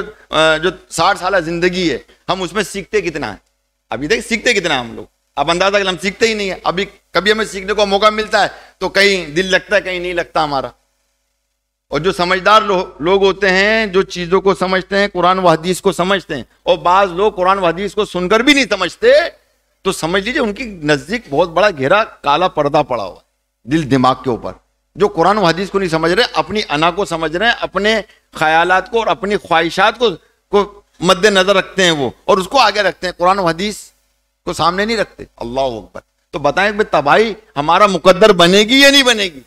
60 سالہ زندگی ہے، ہم اس میں سیکھتے کتنا ہے. ابھی تک سیکھتے کتنا ہم لوگ، اب اندازہ کہ ہم سیکھتے ہی نہیں ہیں. ابھی کبھی ہمیں سیکھنے کو موقع ملتا ہے تو کہیں دل لگتا ہے، کہیں نہیں لگتا ہمارا. اور جو سمجھدار لوگ ہوتے ہیں، جو چیزوں کو سمجھتے ہیں، قرآن و حدیث کو سمجھتے ہیں، اور بعض لوگ قرآن و حدیث کو سن کر بھی نہیں سمجھتے، تو سمجھ لیجیے ان کی نزدیک بہت بڑا گہرا کالا پردہ پڑا ہوا دل دماغ کے اوپر. جو قرآن و حدیث کو نہیں سمجھ رہے، اپنی انا کو سمجھ رہے ہیں، اپنے خیالات کو اور اپنی خواہشات کو مد نظر رکھتے ہیں وہ، اور اس کو آگے رکھتے ہیں، قرآن و حدیث کو سامنے نہیں رکھتے. اللہ اکبر. تو بتائیں کہ تباہی ہمارا مقدر بنے گی یا نہیں بنے گی؟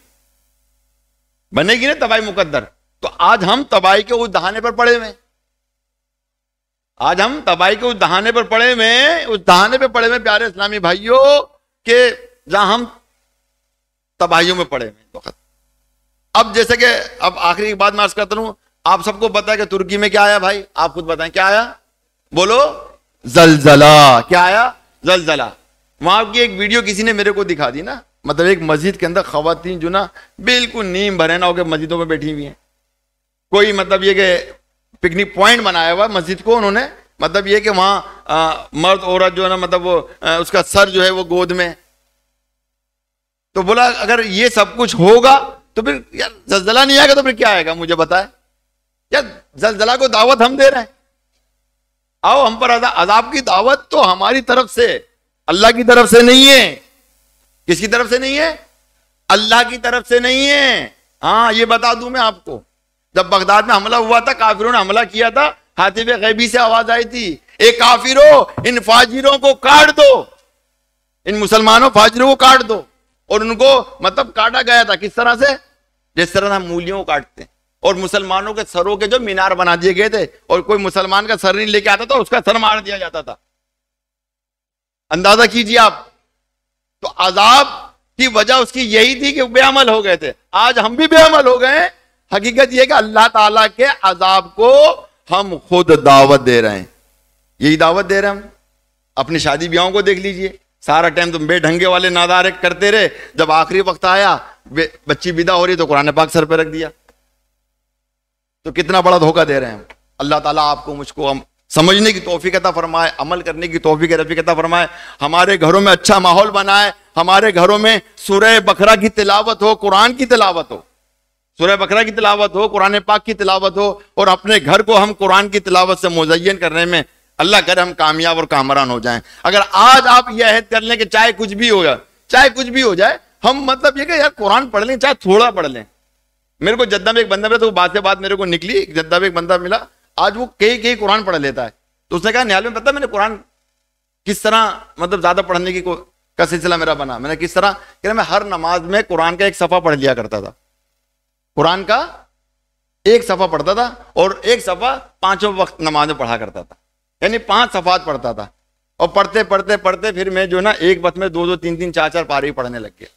بنے گی نا تباہی مقدر. تو آج ہم تباہی کے اس دہانے پر پڑے ہوئے، آج ہم تباہی کے اس دہانے پر پڑے ہوئے، اس دہانے پہ پڑے ہوئے پیارے اسلامی بھائیوں، کہ جہاں ہم تباہیوں میں پڑے ہوئے وقت. اب جیسے کہ اب آخری بات میں عرض کرتا ہوں، آپ سب کو پتا ہے کہ ترکی میں کیا آیا بھائی؟ آپ خود بتائیں کیا آیا؟ بولو. زلزلہ. کیا آیا؟ زلزلہ. وہاں کی ایک ویڈیو کسی نے میرے کو دکھا دی نا، مطلب ایک مسجد کے اندر خواتین جو نا بالکل نیم بھرے نہ ہو کے مسجدوں میں بیٹھی ہوئی ہیں. کوئی مطلب یہ کہ پکنک پوائنٹ بنایا ہوا مسجد کو انہوں نے، مطلب یہ کہ وہاں مرد عورت جو ہے نا، مطلب وہ اس کا سر جو ہے وہ گود میں. تو بولا اگر یہ سب کچھ ہوگا تو پھر یار زلزلہ نہیں آئے گا تو پھر کیا آئے گا؟ مجھے بتائے یار، زلزلہ کو دعوت ہم دے رہے ہیں. آؤ ہم پر عذاب کی دعوت تو ہماری طرف سے، اللہ کی طرف سے نہیں ہے. کس کی طرف سے نہیں ہے؟ اللہ کی طرف سے نہیں ہے. ہاں یہ بتا دوں میں آپ کو، جب بغداد میں حملہ ہوا تھا، کافروں نے حملہ کیا تھا، ہاتف غیبی سے آواز آئی تھی، اے کافروں ان فاجروں کو کاٹ دو، ان مسلمانوں فاجروں کو کاٹ دو. اور ان کو مطلب کاٹا گیا تھا کس طرح سے؟ جس طرح ہم مولیوں کو کاٹتے ہیں. اور مسلمانوں کے سروں کے جو مینار بنا دیے گئے تھے، اور کوئی مسلمان کا سر نہیں لے کے آتا تھا اس کا سر مار دیا جاتا تھا. اندازہ کیجیے آپ. تو عذاب کی وجہ اس کی یہی تھی کہ بے عمل ہو گئے تھے. آج ہم بھی بے عمل ہو گئے ہیں. حقیقت یہ کہ اللہ تعالیٰ کے عذاب کو ہم خود دعوت دے رہے ہیں. یہی دعوت دے رہے ہیں ہم. اپنی شادی بیاہوں کو دیکھ لیجئے، سارا ٹائم تم بے ڈھنگے والے نادارے کرتے رہے، جب آخری وقت آیا بچی ودا ہو رہی تو قرآن پاک سر پہ رکھ دیا. تو کتنا بڑا دھوکہ دے رہے ہیں ہم. اللہ تعالیٰ آپ کو مجھ کو ہم سمجھنے کی توفیق عطا فرمائے، عمل کرنے کی توفیق رفیق عطا فرمائے، ہمارے گھروں میں اچھا ماحول بنائے، ہمارے گھروں میں سورہ بقرہ کی تلاوت ہو، قرآن کی تلاوت ہو، سورہ بقرہ کی تلاوت ہو، قرآن پاک کی تلاوت ہو، اور اپنے گھر کو ہم قرآن کی تلاوت سے مزین کرنے میں اللہ کرے ہم کامیاب اور کامران ہو جائیں. اگر آج آپ یہ عہد کر لیں کہ چاہے کچھ بھی ہو جائے، چاہے کچھ بھی ہو جائے، ہم مطلب یہ کہ یار قرآن پڑھ لیں، چاہے تھوڑا پڑھ لیں. میرے کو جدہ میں ایک بندہ ملا، تو بات سے بات میرے کو نکلی، جدہ میں ایک بندہ ملا، آج وہ کئی قرآن پڑھ لیتا ہے. تو اس نے کہا نیال میں پتہ میں نے قرآن کس طرح مطلب زیادہ پڑھنے کی کا سلسلہ میرا بنا. میں نے کس طرح کہ میں ہر نماز میں قرآن کا ایک صفحہ پڑھ لیا کرتا تھا. قرآن کا ایک صفحہ پڑھتا تھا، اور ایک صفحہ پانچوں وقت نماز میں پڑھا کرتا تھا، یعنی 5 صفحات پڑھتا تھا. اور پڑھتے پڑھتے پڑھتے پھر میں جو نا ایک وقت میں 2 3 4 پارے پڑھنے لگ گیا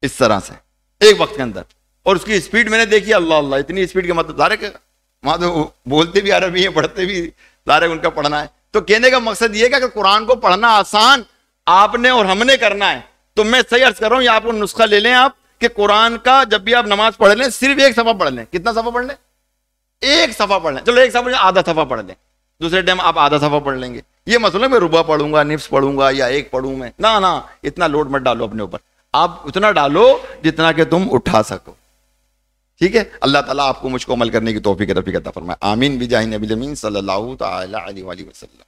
اس طرح سے ایک وقت کے اندر. اور اس کی اسپیڈ میں نے دیکھی، اللہ اللہ، اتنی اسپیڈ کے مطلب ظاہر ہے وہاں تو بولتے بھی عربی ہیں، پڑھتے بھی ظاہر ہے ان کا پڑھنا ہے. تو کہنے کا مقصد یہ ہے کہ اگر قرآن کو پڑھنا آسان آپ نے اور ہم نے کرنا ہے، تو میں صحیح عرض کر رہا ہوں، یہ آپ کو نسخہ لے لیں آپ کہ قرآن کا جب بھی آپ نماز پڑھ لیں صرف ایک صفحہ پڑھ لیں. کتنا صفحہ پڑھ لیں؟ ایک صفحہ پڑھ لیں. چلو ایک صفحہ آدھا صفحہ پڑھ لیں، دوسرے ٹائم آپ آدھا صفحہ پڑھ لیں گے. یہ مسئلہ میں ربع پڑھوں گا، نفس پڑھوں گا، یا ایک پڑھوں میں، نہ اتنا لوڈ مت ڈالو اپنے اوپر. آپ اتنا ڈالو جتنا کہ تم اٹھا سکو. ٹھیک ہے؟ اللہ تعالیٰ آپ کو مجھ کو عمل کرنے کی توفیق رفیق عطا فرمائے. آمین بجاہ نبی الامین صلی اللہ تعالی علیہ وآلہ وسلم.